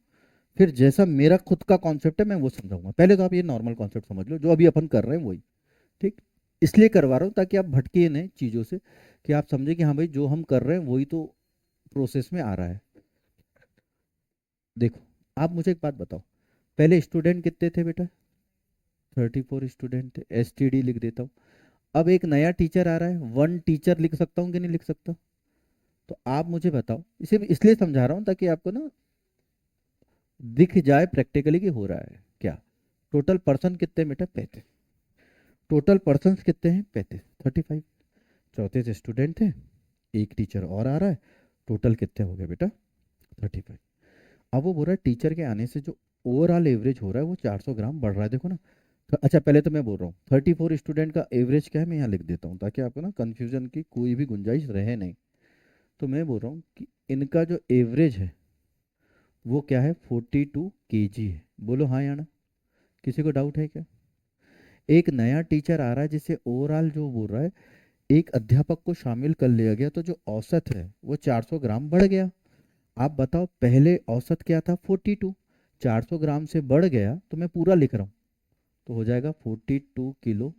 फिर जैसा मेरा खुद का कॉन्सेप्ट है मैं वो समझाऊंगा। पहले तो आप ये नॉर्मल कॉन्सेप्ट समझ लो जो अभी अपन कर रहे हैं वही। ठीक, इसलिए करवा रहा हूँ ताकि आप भटकिए नहीं चीज़ों से, कि आप समझे कि हाँ भाई जो हम कर रहे हैं वही तो प्रोसेस में आ रहा है। देखो, आप मुझे एक बात बताओ, पहले स्टूडेंट कितने थे बेटा? 34 स्टूडेंट थे, STD लिख देता हूँ। अब एक नया टीचर आ रहा है, 1 टीचर लिख सकता हूँ कि नहीं लिख सकता? तो आप मुझे बताओ, इसे इसलिए समझा रहा हूँ ताकि आपको ना दिख जाए प्रैक्टिकली कि हो रहा है क्या। टोटल पर्सन कितने बेटा? 35। टोटल पर्सन कितने हैं? 35, 35। 34 स्टूडेंट थे, एक टीचर और आ रहा है, टोटल कितने हो गए बेटा? 35। अब वो बोल रहा है टीचर के आने से जो ओवरऑल एवरेज हो रहा है वो 400 ग्राम बढ़ रहा है, देखो ना। तो अच्छा पहले तो मैं बोल रहा हूँ 34 स्टूडेंट का एवरेज क्या है, मैं यहाँ लिख देता हूँ ताकि आपको ना कन्फ्यूजन की कोई भी गुंजाइश रहे नहीं। तो मैं बोल रहा हूँ कि इनका जो एवरेज है वो क्या है? 42 kg है। बोलो हाँ या ना? किसी को डाउट है क्या? एक नया टीचर आ रहा है जिसे ओवरऑल जो बोल रहा है, एक अध्यापक को शामिल कर लिया गया, तो जो औसत है वो 400 ग्राम बढ़ गया। आप बताओ पहले औसत क्या था? 42। 400 ग्राम से बढ़ गया तो मैं पूरा लिख रहा हूँ, तो हो जाएगा 42 किलो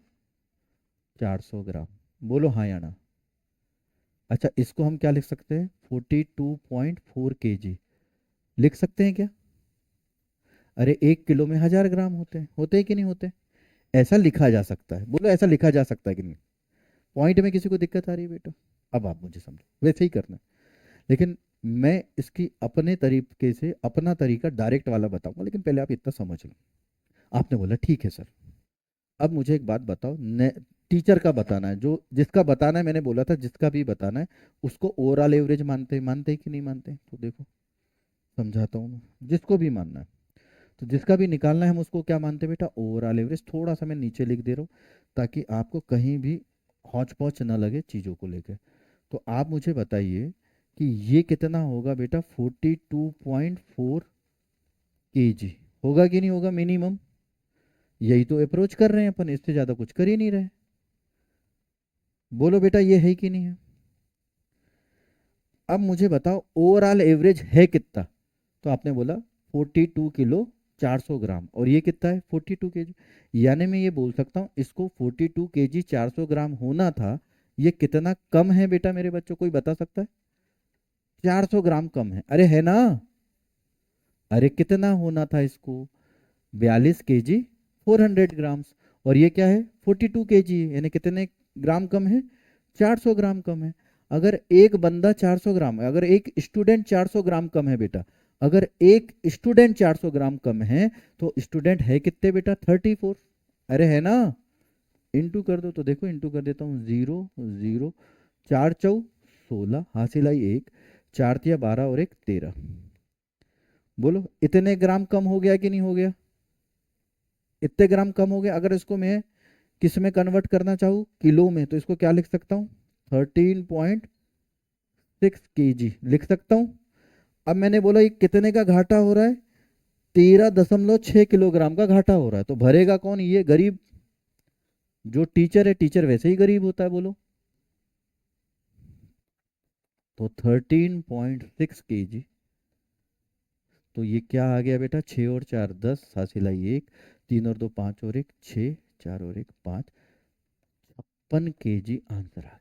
400 ग्राम। बोलो हाँ या ना? अच्छा इसको हम क्या लिख सकते हैं? 42.4 kg लिख सकते हैं क्या? अरे 1 किलो में 1000 ग्राम होते हैं कि नहीं होते? ऐसा लिखा जा सकता है, बोलो ऐसा लिखा जा सकता है कि नहीं? पॉइंट में किसी को दिक्कत आ रही है बेटा? अब आप मुझे समझो, वैसे ही करना है। लेकिन मैं इसकी अपने तरीके से अपना तरीका डायरेक्ट वाला बताऊंगा, लेकिन पहले आप इतना समझ लो। आपने बोला ठीक है सर। अब मुझे एक बात बताओ, टीचर का बताना है, जो जिसका बताना है, मैंने बोला था जिसका भी बताना है उसको ओवरऑल एवरेज मानते हैं कि नहीं मानते? तो देखो समझाता हूँ मैं, जिसको भी मानना है। तो जिसका भी निकालना है हम उसको क्या मानते हैं बेटा? Overall average. थोड़ा सा मैं नीचे लिख दे रहा हूँ ताकि आपको कहीं भी हौच पौच ना लगे चीज़ों को लेकर। तो आप मुझे बताइए कि ये कितना होगा बेटा? 42.4 kg होगा कि नहीं होगा मिनिमम? यही तो अप्रोच कर रहे हैं अपन, इससे ज़्यादा कुछ कर ही नहीं रहे। बोलो बेटा ये है कि नहीं है? अब मुझे बताओ ओवरऑल एवरेज है कितना? तो आपने बोला 42 किलो 400 ग्राम, और ये कितना है 42 केजी। यानी मैं ये बोल सकता हूँ इसको 42 केजी 400 ग्राम होना था। ये कितना कम है बेटा मेरे बच्चों, कोई बता सकता है? 400 ग्राम कम है, अरे है ना। अरे कितना होना था इसको? 42 केजी 400 ग्राम्स। और ये क्या है 42 केजी, यानी कितने ग्राम कम है? 400 ग्राम कम है। अगर एक बंदा 400 ग्राम, अगर एक स्टूडेंट 400 ग्राम कम है बेटा, अगर एक स्टूडेंट 400 ग्राम कम है, तो स्टूडेंट है कितने बेटा? 34। अरे है ना। इंटू कर दो, तो देखो इंटू कर देता हूँ, 0 0, 4 चौ 16, हासिल आई 1, 4 तिया 12 और 1 13। बोलो इतने ग्राम कम हो गया कि नहीं हो गया? इतने ग्राम कम हो गया। अगर इसको मैं किस में कन्वर्ट करना चाहूँ, किलो में, तो इसको क्या लिख सकता हूँ? 13.6 केजी लिख सकता हूँ। अब मैंने बोला ये कितने का घाटा हो रहा है? 13.6 किलोग्राम का घाटा हो रहा है। तो भरेगा कौन? ये गरीब। जो टीचर है, टीचर वैसे ही गरीब होता है, बोलो। तो 13.6 केजी। तो ये क्या आ गया बेटा? 6 और 4 10, हासिल आई 1, 3 और 2 5 और 1 6, 4 और 1 5, 56 केजी आंसर आ गया।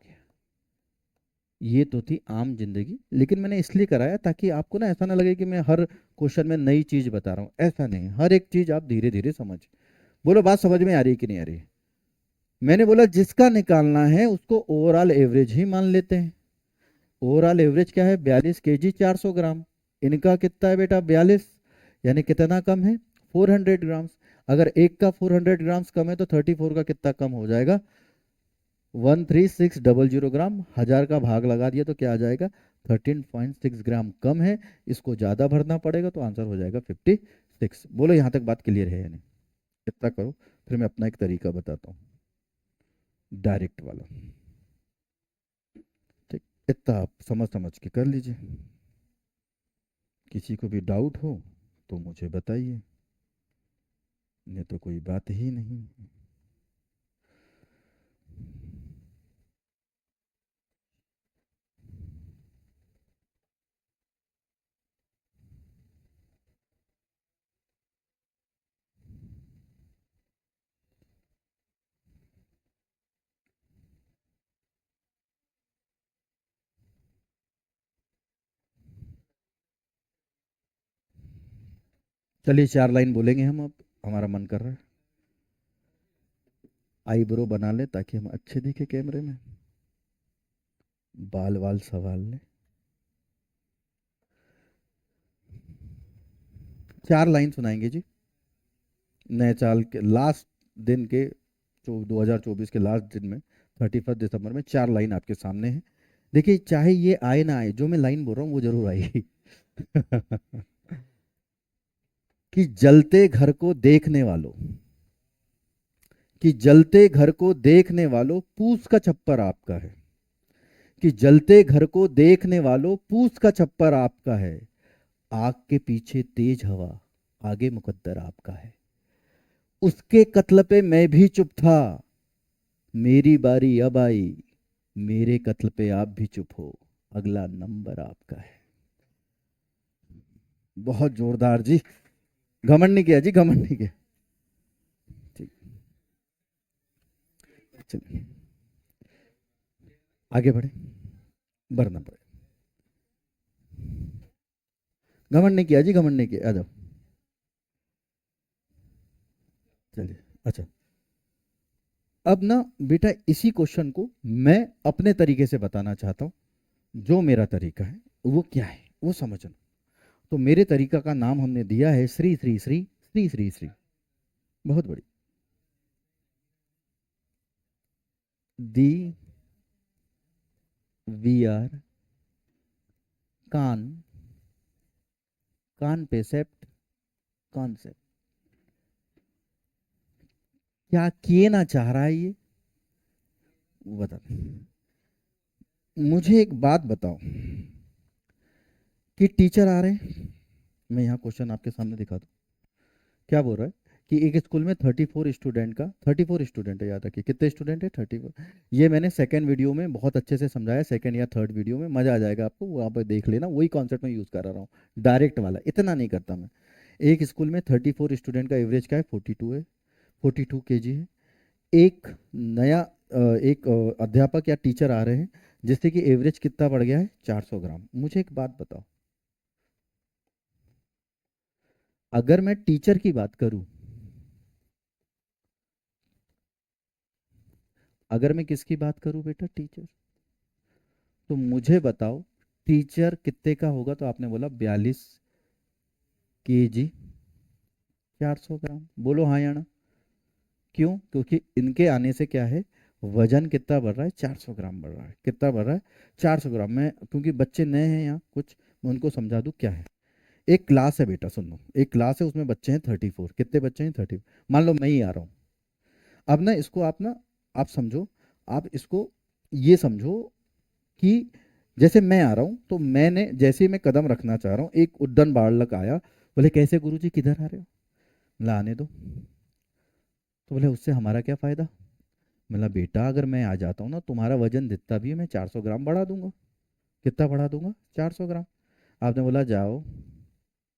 ये तो थी आम जिंदगी, लेकिन मैंने इसलिए कराया ताकि आपको ना ऐसा ना लगे कि मैं हर क्वेश्चन में नई चीज बता रहा हूँ। ऐसा नहीं, हर एक चीज आप धीरे धीरे समझ। बोलो बात समझ में आ रही है कि नहीं आ रही है? मैंने बोला जिसका निकालना है उसको ओवरऑल एवरेज ही मान लेते हैं। ओवरऑल एवरेज क्या है? 42 केजी 400 ग्राम। इनका कितना है बेटा? 42, यानी कितना कम है? 400 ग्राम्स। अगर एक का 400 ग्राम्स कम है तो 34 का कितना कम हो जाएगा? 13600 ग्राम। 1000 का भाग लगा दिया तो क्या आ जाएगा? 13.6 ग्राम कम है। इसको ज़्यादा भरना पड़ेगा तो आंसर हो जाएगा 56। बोलो यहाँ तक बात क्लियर है या नहीं? इतना करो, फिर मैं अपना एक तरीका बताता हूँ, डायरेक्ट वाला। ठीक, इतना आप समझ समझ के कर लीजिए। किसी को भी डाउट हो तो मुझे बताइए, नहीं तो कोई बात ही नहीं। चलिए 4 लाइन बोलेंगे हम अब, हमारा मन कर रहा है। आईब्रो बना ले ताकि हम अच्छे दिखे कैमरे में, बाल वाल संभाल ले। 4 लाइन सुनाएंगे जी। नए साल के लास्ट दिन के, 2024 के लास्ट दिन में, 31 दिसंबर में 4 लाइन आपके सामने है। देखिए चाहे ये आए ना आए, जो मैं लाइन बोल रहा हूँ वो जरूर आएगी। कि जलते घर को देखने वालों, कि जलते घर को देखने वालों पूस का छप्पर आपका है। कि जलते घर को देखने वालों पूस का छप्पर आपका है। आग के पीछे तेज हवा, आगे मुकद्दर आपका है। उसके कत्ल पे मैं भी चुप था, मेरी बारी अब आई, मेरे कत्ल पे आप भी चुप हो, अगला नंबर आपका है। बहुत जोरदार जी। घमंड नहीं किया जी, घमंड नहीं किया। ठीक, चलिए आगे बढ़े, बढ़ना पड़े। घमंड नहीं किया जी, घमंड नहीं किया, आ जाओ। चलिए अच्छा, अब ना बेटा इसी क्वेश्चन को मैं अपने तरीके से बताना चाहता हूँ। जो मेरा तरीका है वो क्या है वो समझना। तो मेरे तरीका का नाम हमने दिया है श्री श्री श्री श्री श्री श्री। बहुत बड़ी। दी वी आर कान, कान पे सेप्ट, कॉन्सेप्ट। क्या किए ना चाह रहा है ये? बता। मुझे एक बात बताओ कि टीचर आ रहे हैं, मैं यहाँ क्वेश्चन आपके सामने दिखा दूं। क्या बोल रहा है कि एक स्कूल में 34 स्टूडेंट का 34 स्टूडेंट है, याद रखिए कितने स्टूडेंट है 34। ये मैंने सेकंड वीडियो में बहुत अच्छे से समझाया, सेकंड या थर्ड वीडियो में, मज़ा आ जाएगा आपको, वहाँ पर देख लेना, वही कॉन्सेप्ट में यूज़ कर रहा हूँ, डायरेक्ट वाला इतना नहीं करता मैं। एक स्कूल में 34 स्टूडेंट का एवरेज क्या है, 42 है, 42 केजी है। एक नया एक अध्यापक या टीचर आ रहे हैं जिससे कि एवरेज कितना बढ़ गया है, 400 ग्राम। मुझे एक बात बताओ, अगर मैं टीचर की बात करूं, अगर मैं किसकी बात करूं बेटा, टीचर, तो मुझे बताओ टीचर कितने का होगा, तो आपने बोला 42 केजी 400 ग्राम, बोलो हाँ या ना। क्यों? क्योंकि इनके आने से क्या है, वजन कितना बढ़ रहा है, 400 ग्राम बढ़ रहा है। कितना बढ़ रहा है, 400 ग्राम। मैं क्योंकि बच्चे नए हैं यहाँ कुछ, मैं उनको समझा दूँ क्या है। एक क्लास है बेटा, सुन लो, एक क्लास है, उसमें बच्चे हैं 34। कितने बच्चे हैं, 30। मान लो मैं ही आ रहा हूँ। अब ना इसको आप ना, आप समझो, आप इसको ये समझो कि जैसे मैं आ रहा हूँ, तो मैंने जैसे ही मैं कदम रखना चाह रहा हूँ, एक उद्दन बालक आया, बोले कैसे गुरुजी किधर आ रहे हो, बोला आने दो। तो बोले उससे हमारा क्या फ़ायदा। बोला बेटा अगर मैं आ जाता हूँ ना, तुम्हारा वजन जितना भी है मैं 400 ग्राम बढ़ा दूंगा। कितना बढ़ा दूंगा, 400 ग्राम। आपने बोला जाओ,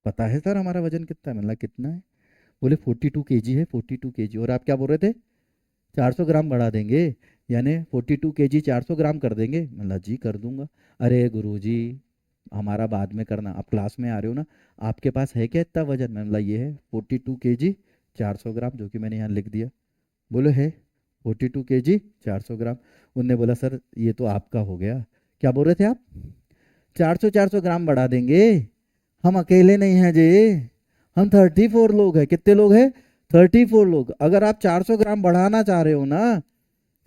पता है सर हमारा वजन कितना है, मतलब कितना है, बोले 42 केजी है, 42 केजी। और आप क्या बोल रहे थे, 400 ग्राम बढ़ा देंगे, यानी 42 केजी 400 ग्राम कर देंगे। मतलब जी कर दूंगा। अरे गुरुजी हमारा बाद में करना, आप क्लास में आ रहे हो ना, आपके पास है क्या इतना वजन, मैंने बोला ये है 42 केजी 400 ग्राम, जो कि मैंने यहाँ लिख दिया। बोलो है 42 केजी 400 ग्राम। उनने बोला सर ये तो आपका हो गया। क्या बोल रहे थे आप, 400 ग्राम बढ़ा देंगे, हम अकेले नहीं हैं जी, हम 34 लोग हैं। कितने लोग हैं, 34 लोग। अगर आप 400 ग्राम बढ़ाना चाह रहे हो ना,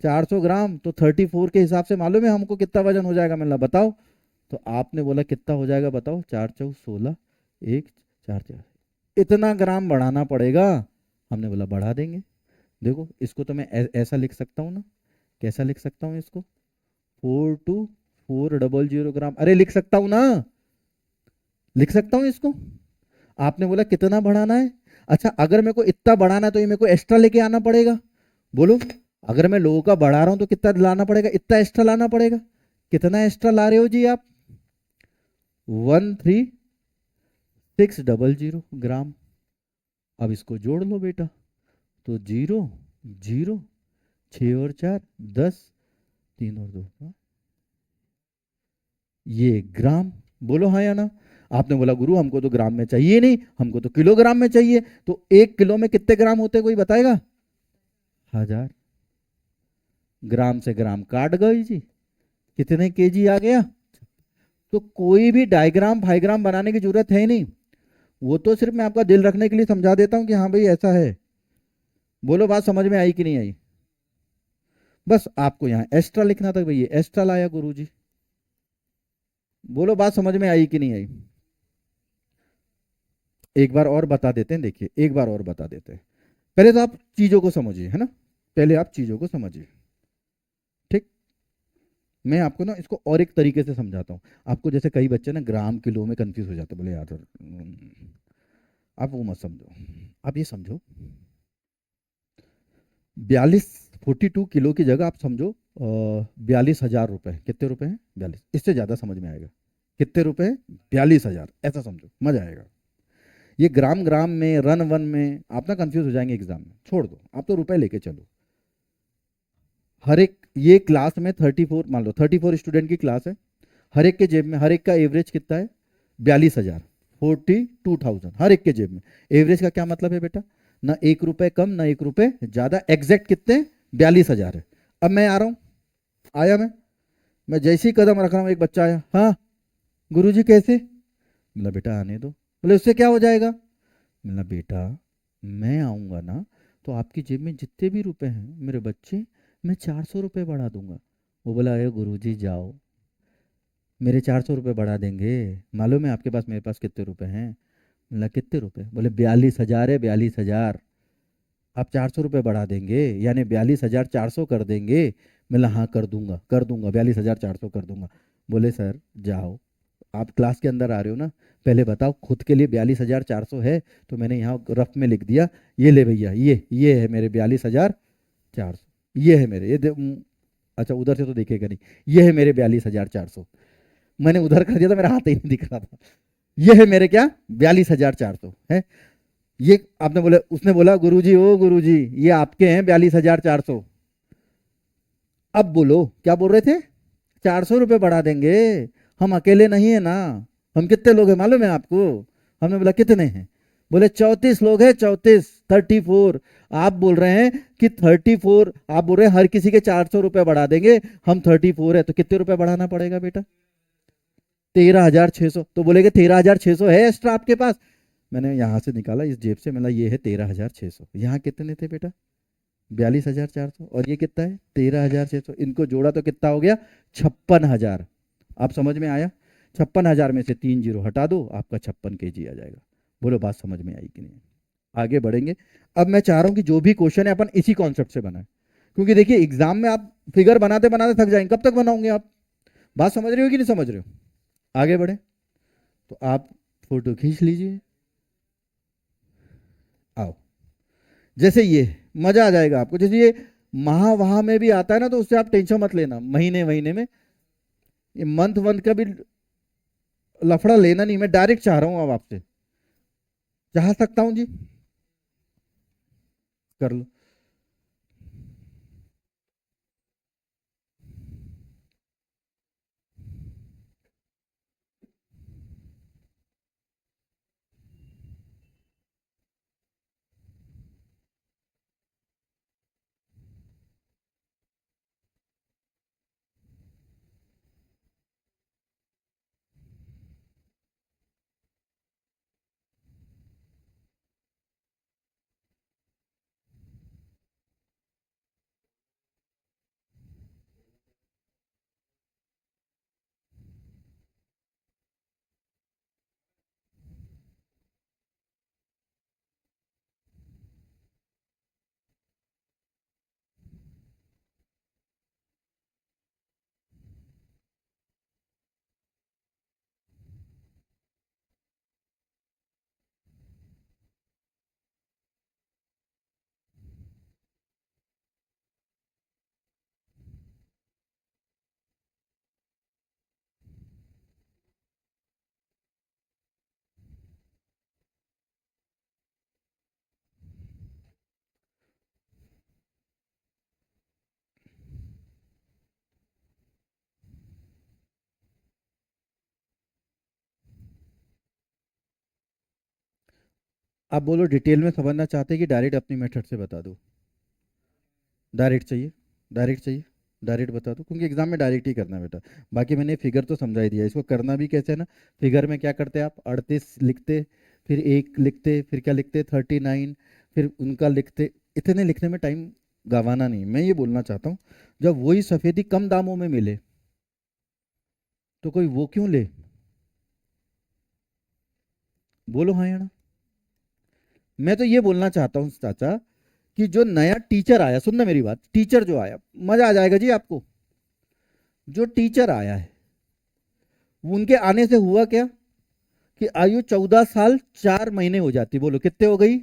400 ग्राम, तो 34 के हिसाब से मालूम है हमको कितना वजन हो जाएगा, मतलब बताओ। तो आपने बोला कितना हो जाएगा बताओ, 4×4 = 16, एक 4×4, इतना ग्राम बढ़ाना पड़ेगा। हमने बोला बढ़ा देंगे। देखो इसको तो मैं ऐसा लिख सकता हूँ ना, कैसा लिख सकता हूँ इसको, 4×400 ग्राम, अरे लिख सकता हूँ ना, लिख सकता हूँ इसको। आपने बोला कितना बढ़ाना है। अच्छा अगर मेरे को इतना बढ़ाना है तो ये मेरे को एक्स्ट्रा लेके आना पड़ेगा। बोलो, अगर मैं लोगों का बढ़ा रहा हूं तो कितना लाना पड़ेगा, इतना एक्स्ट्रा लाना पड़ेगा। कितना एक्स्ट्रा ला रहे हो जी आप, 13600 ग्राम। अब इसको जोड़ लो बेटा, तो 0 0, 6 और 4 10, 3 और 2, ये ग्राम। बोलो हाँ या ना। आपने बोला गुरु हमको तो ग्राम में चाहिए नहीं, हमको तो किलोग्राम में चाहिए। तो 1 किलो में कितने ग्राम होते हैं, कोई बताएगा, 1000। ग्राम से ग्राम काट गई जी, कितने केजी आ गया। तो कोई भी डायग्राम फाइग्राम बनाने की जरूरत है ही नहीं, वो तो सिर्फ मैं आपका दिल रखने के लिए समझा देता हूँ कि हाँ भाई ऐसा है। बोलो बात समझ में आई कि नहीं आई। बस आपको यहाँ एक्स्ट्रा लिखना था भैया, एक्स्ट्रा लाया गुरुजी। बोलो बात समझ में आई कि नहीं आई। एक बार और बता देते हैं, देखिए एक बार और बता देते हैं। पहले तो आप चीजों को समझिए, है ना, पहले आप चीजों को समझिए। ठीक, मैं आपको ना इसको और एक तरीके से समझाता हूँ। आपको जैसे कई बच्चे ना ग्राम किलो में कंफ्यूज हो जाते, बोले यार सर आप वो मत समझो, आप ये समझो, 42 42 किलो की जगह आप समझो 42,000 रुपए। कितने रुपए हैं, 42, इससे ज़्यादा समझ में आएगा। कितने रुपए हैं, 42,000, ऐसा समझो, मजा आएगा। ये ग्राम ग्राम में, रन वन में आप ना कंफ्यूज हो जाएंगे एग्जाम में, छोड़ दो, आप तो रुपए लेके चलो। हर एक, ये क्लास में 34, मान लो 34 स्टूडेंट की क्लास है, हर एक के जेब में, हर एक का एवरेज कितना है, 42,000, 42,000 हर एक के जेब में। एवरेज का क्या मतलब है बेटा, ना 1 रुपए कम ना 1 रुपए ज्यादा, एग्जैक्ट कितने, 42,000 है। अब मैं आ रहा हूँ, आया मैं जैसे ही कदम रख रहा हूँ एक बच्चा आया, हाँ गुरुजी कैसे, बोला बेटा आने दो। बोले उससे क्या हो जाएगा, बोला बेटा मैं आऊँगा ना, तो आपकी जेब में जितने भी रुपए हैं मेरे बच्चे, मैं 400 रुपये बढ़ा दूंगा। वो बोला अरे गुरुजी जाओ, मेरे 400 रुपये बढ़ा देंगे, मालूम है आपके पास मेरे पास कितने रुपए हैं। बोला कितने रुपए, बोले 42,000 है, 42,000। आप 400 रुपये बढ़ा देंगे यानी 42,400 कर देंगे। बोला हाँ कर दूंगा, कर दूंगा, 42,400 कर दूंगा। बोले सर जाओ, आप क्लास के अंदर आ रहे हो ना, पहले बताओ खुद के लिए 42,400 है, तो मैंने यहाँ रफ में लिख दिया, ये ले भैया, ये है मेरे 42,400, ये है मेरे, अच्छा उधर से तो देखेगा नहीं, ये है मेरे 42,400। मैंने उधर कर दिया था, मेरा हाथ ही नहीं दिख रहा था। ये है मेरे क्या, 42,400 है। ये आपने बोला, उसने बोला गुरुजी, ओ गुरुजी ये आपके हैं 42,400। अब बोलो क्या बोल रहे थे, 400 रुपये बढ़ा देंगे, हम अकेले नहीं है ना, हम कितने लोग हैं मालूम है आपको। हमने बोला कितने हैं, बोले 34 लोग हैं, 34, 34। आप बोल रहे हैं कि 34, आप बोल रहे हैं हर किसी के 400 रुपये बढ़ा देंगे, हम 34 है तो कितने रुपए बढ़ाना पड़ेगा बेटा, 13,600। तो बोलेगे 13,600 है एक्स्ट्रा आपके पास। मैंने यहां से निकाला इस जेब से, मतलब ये है 13,600। यहाँ कितने थे बेटा, 42,400, और ये कितना है 13,600, इनको जोड़ा तो कितना हो गया, 56,000। आप समझ में आया, 56,000 में से 3 जीरो हटा दो, आपका 56 kg आ जाएगा। बोलो बात समझ में आई कि नहीं। आगे बढ़ेंगे। अब मैं चाह रहा हूं कि जो भी क्वेश्चन है अपन इसी कॉन्सेप्ट से बनाए, क्योंकि देखिए एग्जाम में आप फिगर बनाते बनाते थक जाएंगे, कब तक बनाओगे आप। बात समझ रहे हो कि नहीं समझ रहे हो। आगे बढ़े, तो आप फोटो खींच लीजिए, आओ। जैसे ये मजा आ जाएगा आपको, जैसे ये महा वहा में भी आता है ना, तो उससे आप टेंशन मत लेना, महीने महीने में, ये मंथ मंथ का भी लफड़ा लेना नहीं। मैं डायरेक्ट चाह रहा हूं अब आपसे, चाह सकता हूं जी, कर लो। आप बोलो डिटेल में समझना चाहते हैं कि डायरेक्ट अपनी मेथड से बता दो। डायरेक्ट चाहिए, डायरेक्ट चाहिए, डायरेक्ट बता दो, क्योंकि एग्जाम में डायरेक्ट ही करना है बेटा। बाकी मैंने फिगर तो समझा ही दिया, इसको करना भी कैसे है ना। फिगर में क्या करते आप, 38 लिखते, फिर एक लिखते, फिर क्या लिखते 39, फिर उनका लिखते। इतने लिखने में टाइम गंवाना नहीं। मैं ये बोलना चाहता हूँ, जब वही सफेदी कम दामों में मिले तो कोई वो क्यों ले। बोलो हाँ या ना। मैं तो ये बोलना चाहता हूँ चाचा, कि जो नया टीचर आया, सुनना मेरी बात, टीचर जो आया, मजा आ जाएगा जी आपको। जो टीचर आया है, उनके आने से हुआ क्या कि आयु 14 साल 4 महीने हो जाती। बोलो कितने हो गई,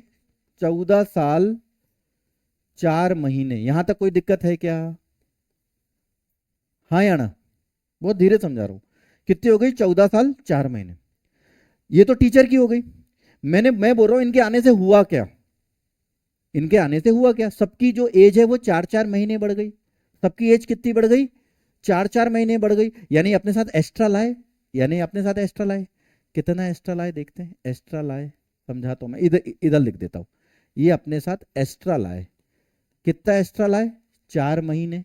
14 साल 4 महीने। यहां तक कोई दिक्कत है क्या, हाँ या ना। बहुत धीरे समझा रहा हूं। कितनी हो गई, 14 साल 4 महीने। ये तो टीचर की हो गई। मैं बोल रहा हूं इनके आने से हुआ क्या, इनके आने से हुआ क्या, सबकी जो एज है वो 4 4 महीने बढ़ गई। सबकी एज कितनी बढ़ गई, 4 4 महीने बढ़ गई। यानी अपने साथ एक्स्ट्रा लाए, यानी अपने साथ एक्स्ट्रा लाए। कितना एक्स्ट्रा लाए देखते हैं, एक्स्ट्रा लाए, समझाता हूं मैं, इधर इधर लिख देता हूं। ये अपने साथ एक्स्ट्रा लाए, कितना एक्स्ट्रा लाए, 4 महीने,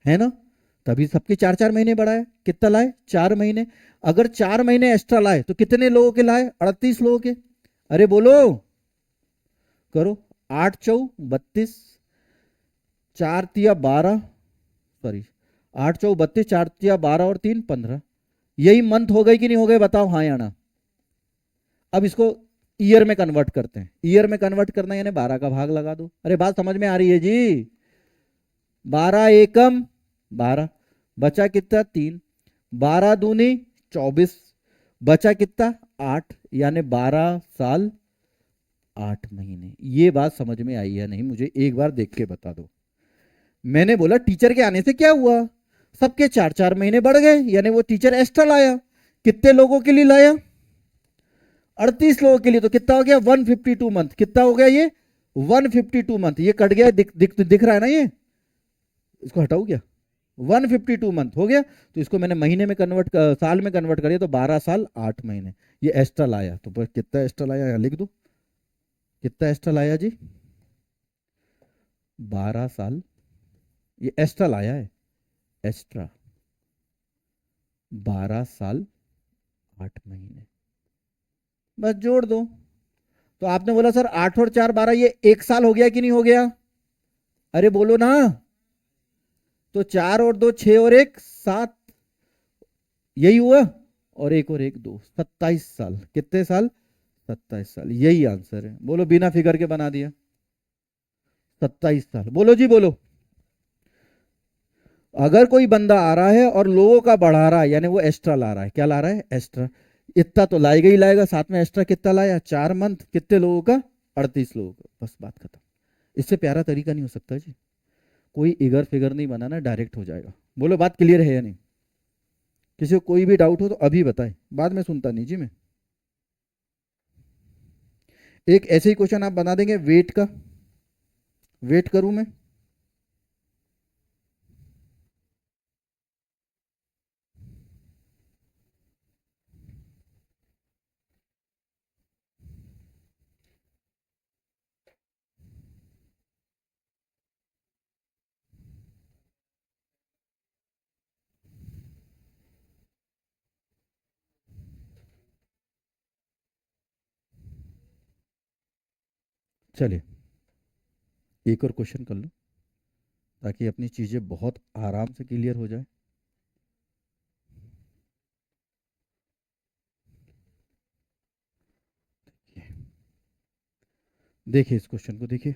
है ना। तभी सबके 4 4 महीने बढ़ाए। कितना लाए, 4 महीने। अगर 4 महीने एक्स्ट्रा लाए तो कितने लोगों के लाए, 38 लोगों के। अरे बोलो, करो, 8 चौ 32, 4 तिया 12, सॉरी, 8 चौ 32, 4 तिया 12 और 3 15। यही मंथ हो गए कि नहीं हो गए, बताओ हाँ या ना। अब इसको ईयर में कन्वर्ट करते हैं। ईयर में कन्वर्ट करना यानी 12 का भाग लगा दो। अरे बात समझ में आ रही है जी। 12 एकम 12, बचा कितना 3, 12 दूनी 24, बचा कितना 8, यानी 12 साल 8 महीने। ये बात समझ में आई है नहीं मुझे एक बार देख के बता दो। मैंने बोला टीचर के आने से क्या हुआ, सबके 4 4 महीने बढ़ गए, यानी वो टीचर एक्स्ट्रा लाया। कितने लोगों के लिए लाया, 38 लोगों के लिए। तो कितना हो गया 152 मंथ। कितना हो गया ये 152 मंथ। ये कट गया, दिख रहा है ना ये, इसको हटाऊ क्या, 152 मंथ हो गया। तो इसको मैंने महीने में कन्वर्ट, साल में कन्वर्ट करिए तो 12 साल 8 महीने। ये एक्स्ट्रा लाया, तो कितना एक्स्ट्रा लाया यहाँ लिख दो, कितना एक्स्ट्रा लाया जी 12 साल, ये एक्स्ट्रा लाया है, एक्स्ट्रा 12 साल 8 महीने, बस जोड़ दो। तो आपने बोला सर 8 और 4 12, ये 1 साल हो गया कि नहीं हो गया, अरे बोलो ना। तो 4 और 2 6 और 1 7, यही हुआ। और एक 2, 27 साल। कितने साल 27 साल, यही आंसर है। बोलो बिना फिगर के बना दिया, 27 साल। बोलो जी बोलो। अगर कोई बंदा आ रहा है और लोगों का बढ़ा रहा है, यानी वो एक्स्ट्रा ला रहा है, क्या ला रहा है एक्स्ट्रा, इतना तो लाएगा ही लाएगा, साथ में एक्स्ट्रा कितना लाया 4 मंथ, कितने लोगों का 38 लोगों का, बस बात खत्म। इससे प्यारा तरीका नहीं हो सकता जी, कोई इगर फिगर नहीं बनाना, डायरेक्ट हो जाएगा। बोलो बात क्लियर है या नहीं, किसी को कोई भी डाउट हो तो अभी बताए, बाद में सुनता नहीं जी मैं। एक ऐसे ही क्वेश्चन आप बना देंगे वेट का, वेट करूं मैं, चलिए एक और क्वेश्चन कर लो ताकि अपनी चीजें बहुत आराम से क्लियर हो जाए। देखिए इस क्वेश्चन को, देखिए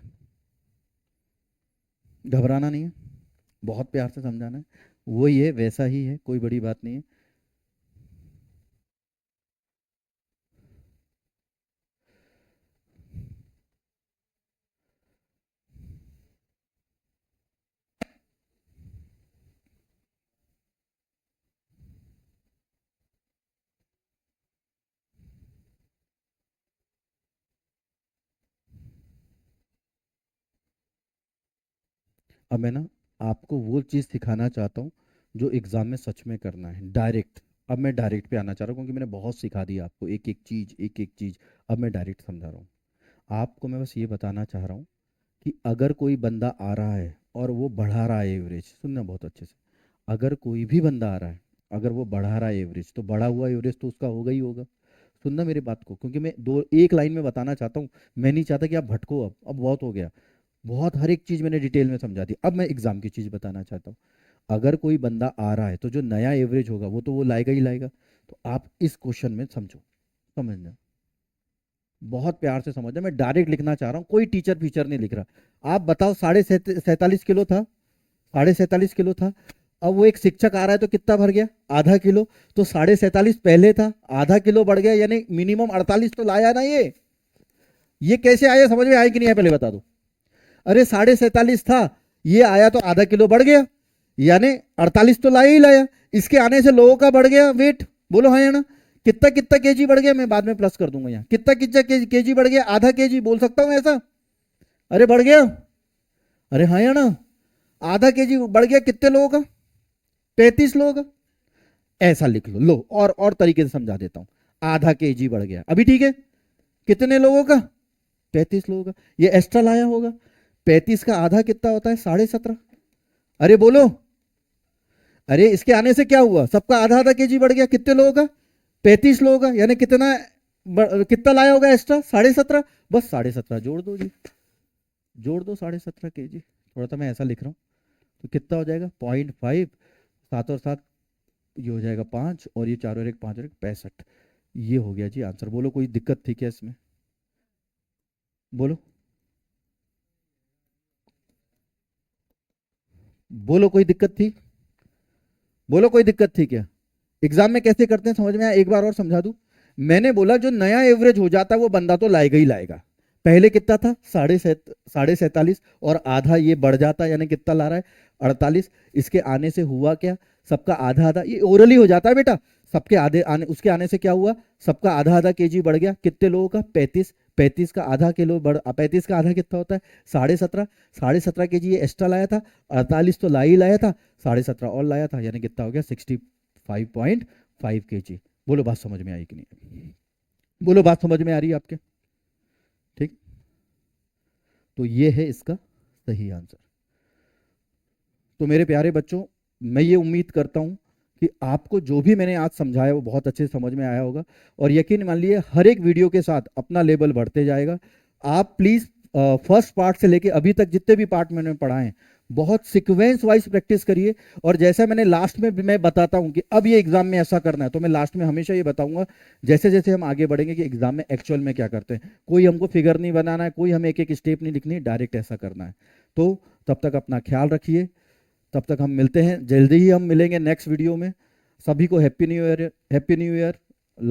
घबराना नहीं है, बहुत प्यार से समझाना है, वही है वैसा ही है, कोई बड़ी बात नहीं है। अब मैं ना आपको वो चीज़ सिखाना चाहता हूँ जो एग्जाम में सच में करना है, डायरेक्ट। अब मैं डायरेक्ट पे आना चाह रहा हूँ क्योंकि मैंने बहुत सिखा दिया आपको, एक एक चीज़ एक एक चीज़। अब मैं डायरेक्ट समझा रहा हूँ आपको। मैं बस ये बताना चाह रहा हूँ कि अगर कोई बंदा आ रहा है और वो बढ़ा रहा है एवरेज, सुनना बहुत अच्छे से, अगर कोई भी बंदा आ रहा है, अगर वो बढ़ा रहा है एवरेज, तो बढ़ा हुआ एवरेज तो उसका होगा ही होगा। सुनना मेरी बात को, क्योंकि मैं दो एक लाइन में बताना चाहता हूँ। मैं नहीं चाहता कि आप भटको, अब बहुत हो गया, बहुत हर एक चीज़ मैंने डिटेल में समझा दी। अब मैं एग्जाम की चीज़ बताना चाहता हूँ। अगर कोई बंदा आ रहा है तो जो नया एवरेज होगा वो तो वो लाएगा ही लाएगा। तो आप इस क्वेश्चन में समझो, समझना, बहुत प्यार से समझना। मैं डायरेक्ट लिखना चाह रहा हूँ, कोई टीचर फीचर नहीं लिख रहा। आप बताओ 47.5 किलो था, 47.5 किलो था। अब वो एक शिक्षक आ रहा है तो कितना भर गया आधा किलो। तो 47.5 पहले था, आधा किलो बढ़ गया, यानी मिनिमम 48 तो लाया ना ये कैसे आया, समझ में आया कि नहीं है पहले बता दो। अरे 47.5 था, ये आया तो आधा किलो बढ़ गया, यानी 48 तो लाया ही लाया। इसके आने से लोगों का बढ़ गया वेट। बोलो हाँ या ना, कितना कितना केजी बढ़ गया, मैं बाद में प्लस कर दूंगा यहाँ, कितना कितना केजी बढ़ गया, आधा केजी बोल सकता हूँ ऐसा। अरे बढ़ गया, अरे हाँ या ना, आधा केजी बढ़ गया, कितने लोगों का 35 लोगों का। ऐसा लिख लो, लो और तरीके से समझा देता हूँ। आधा केजी बढ़ गया, अभी ठीक है, कितने लोगों का 35 लोगों का। ये एक्स्ट्रा लाया होगा, 35 का आधा कितना होता है 17.5। अरे बोलो, अरे इसके आने से क्या हुआ, सबका आधा आधा केजी बढ़ गया, कितने लोगों का 35 लोगों का, यानी कितना कितना लाया होगा एक्स्ट्रा 17.5। बस 17.5 जोड़ दो जी, जोड़ दो 17.5 केजी। थोड़ा सा मैं ऐसा लिख रहा हूँ, तो कितना हो जाएगा 0.5, 7 और 7, ये हो जाएगा 5, और ये 4 और 1 5 और 1 65। ये हो गया जी आंसर। बोलो कोई दिक्कत थी क्या इसमें, बोलो, बोलो कोई दिक्कत थी, बोलो कोई दिक्कत थी क्या। एग्जाम में कैसे करते हैं समझ में आया? एक बार और समझा दूं। मैंने बोला जो नया एवरेज हो जाता है वो बंदा तो लाएगा ही लाएगा। पहले कितना था? 47.5 और आधा ये बढ़ जाता है, यानी कितना ला रहा है? 48। इसके आने से हुआ क्या? सबका आधा आधा, ये ओरली हो जाता है बेटा। सबके आधे आने, उसके आने से क्या हुआ? सबका आधा आधा केजी बढ़ गया। कितने लोगों का? 35। 35 का आधा किलो बढ़, 35 का आधा कितना होता है? 17.5। 17.5 केजी ये एक्स्ट्रा लाया था। 48 तो ला ही लाया था, 17.5 और लाया था, यानी कितना हो गया? 65.5 केजी। बोलो बात समझ में आई कि नहीं? बोलो बात समझ में आ रही है आपके? ठीक। तो ये है इसका सही आंसर। तो मेरे प्यारे बच्चों, मैं ये उम्मीद करता हूं कि आपको जो भी मैंने आज समझाया वो बहुत अच्छे से समझ में आया होगा, और यकीन मान लिए हर एक वीडियो के साथ अपना लेवल बढ़ते जाएगा। आप प्लीज फर्स्ट पार्ट से लेके अभी तक जितने भी पार्ट मैंने पढ़ाए हैं, बहुत सीक्वेंस वाइज प्रैक्टिस करिए। और जैसा मैंने लास्ट में भी मैं बताता हूं कि अब ये एग्जाम में ऐसा करना है, तो मैं लास्ट में हमेशा ये बताऊंगा जैसे जैसे हम आगे बढ़ेंगे कि एग्जाम में एक्चुअल में क्या करते हैं। कोई हमको फिगर नहीं बनाना है, कोई हमें एक एक स्टेप नहीं लिखनी, डायरेक्ट ऐसा करना है। तो तब तक अपना ख्याल रखिए। तब तक हम मिलते हैं, जल्दी ही हम मिलेंगे नेक्स्ट वीडियो में। सभी को happy new year. Happy new year.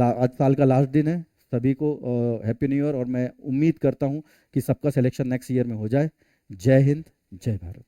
आज साल का लास्ट दिन है, सभी को हैप्पी न्यू ईयर। और मैं उम्मीद करता हूं कि सबका सिलेक्शन नेक्स्ट ईयर में हो जाए। जय हिंद, जय भारत।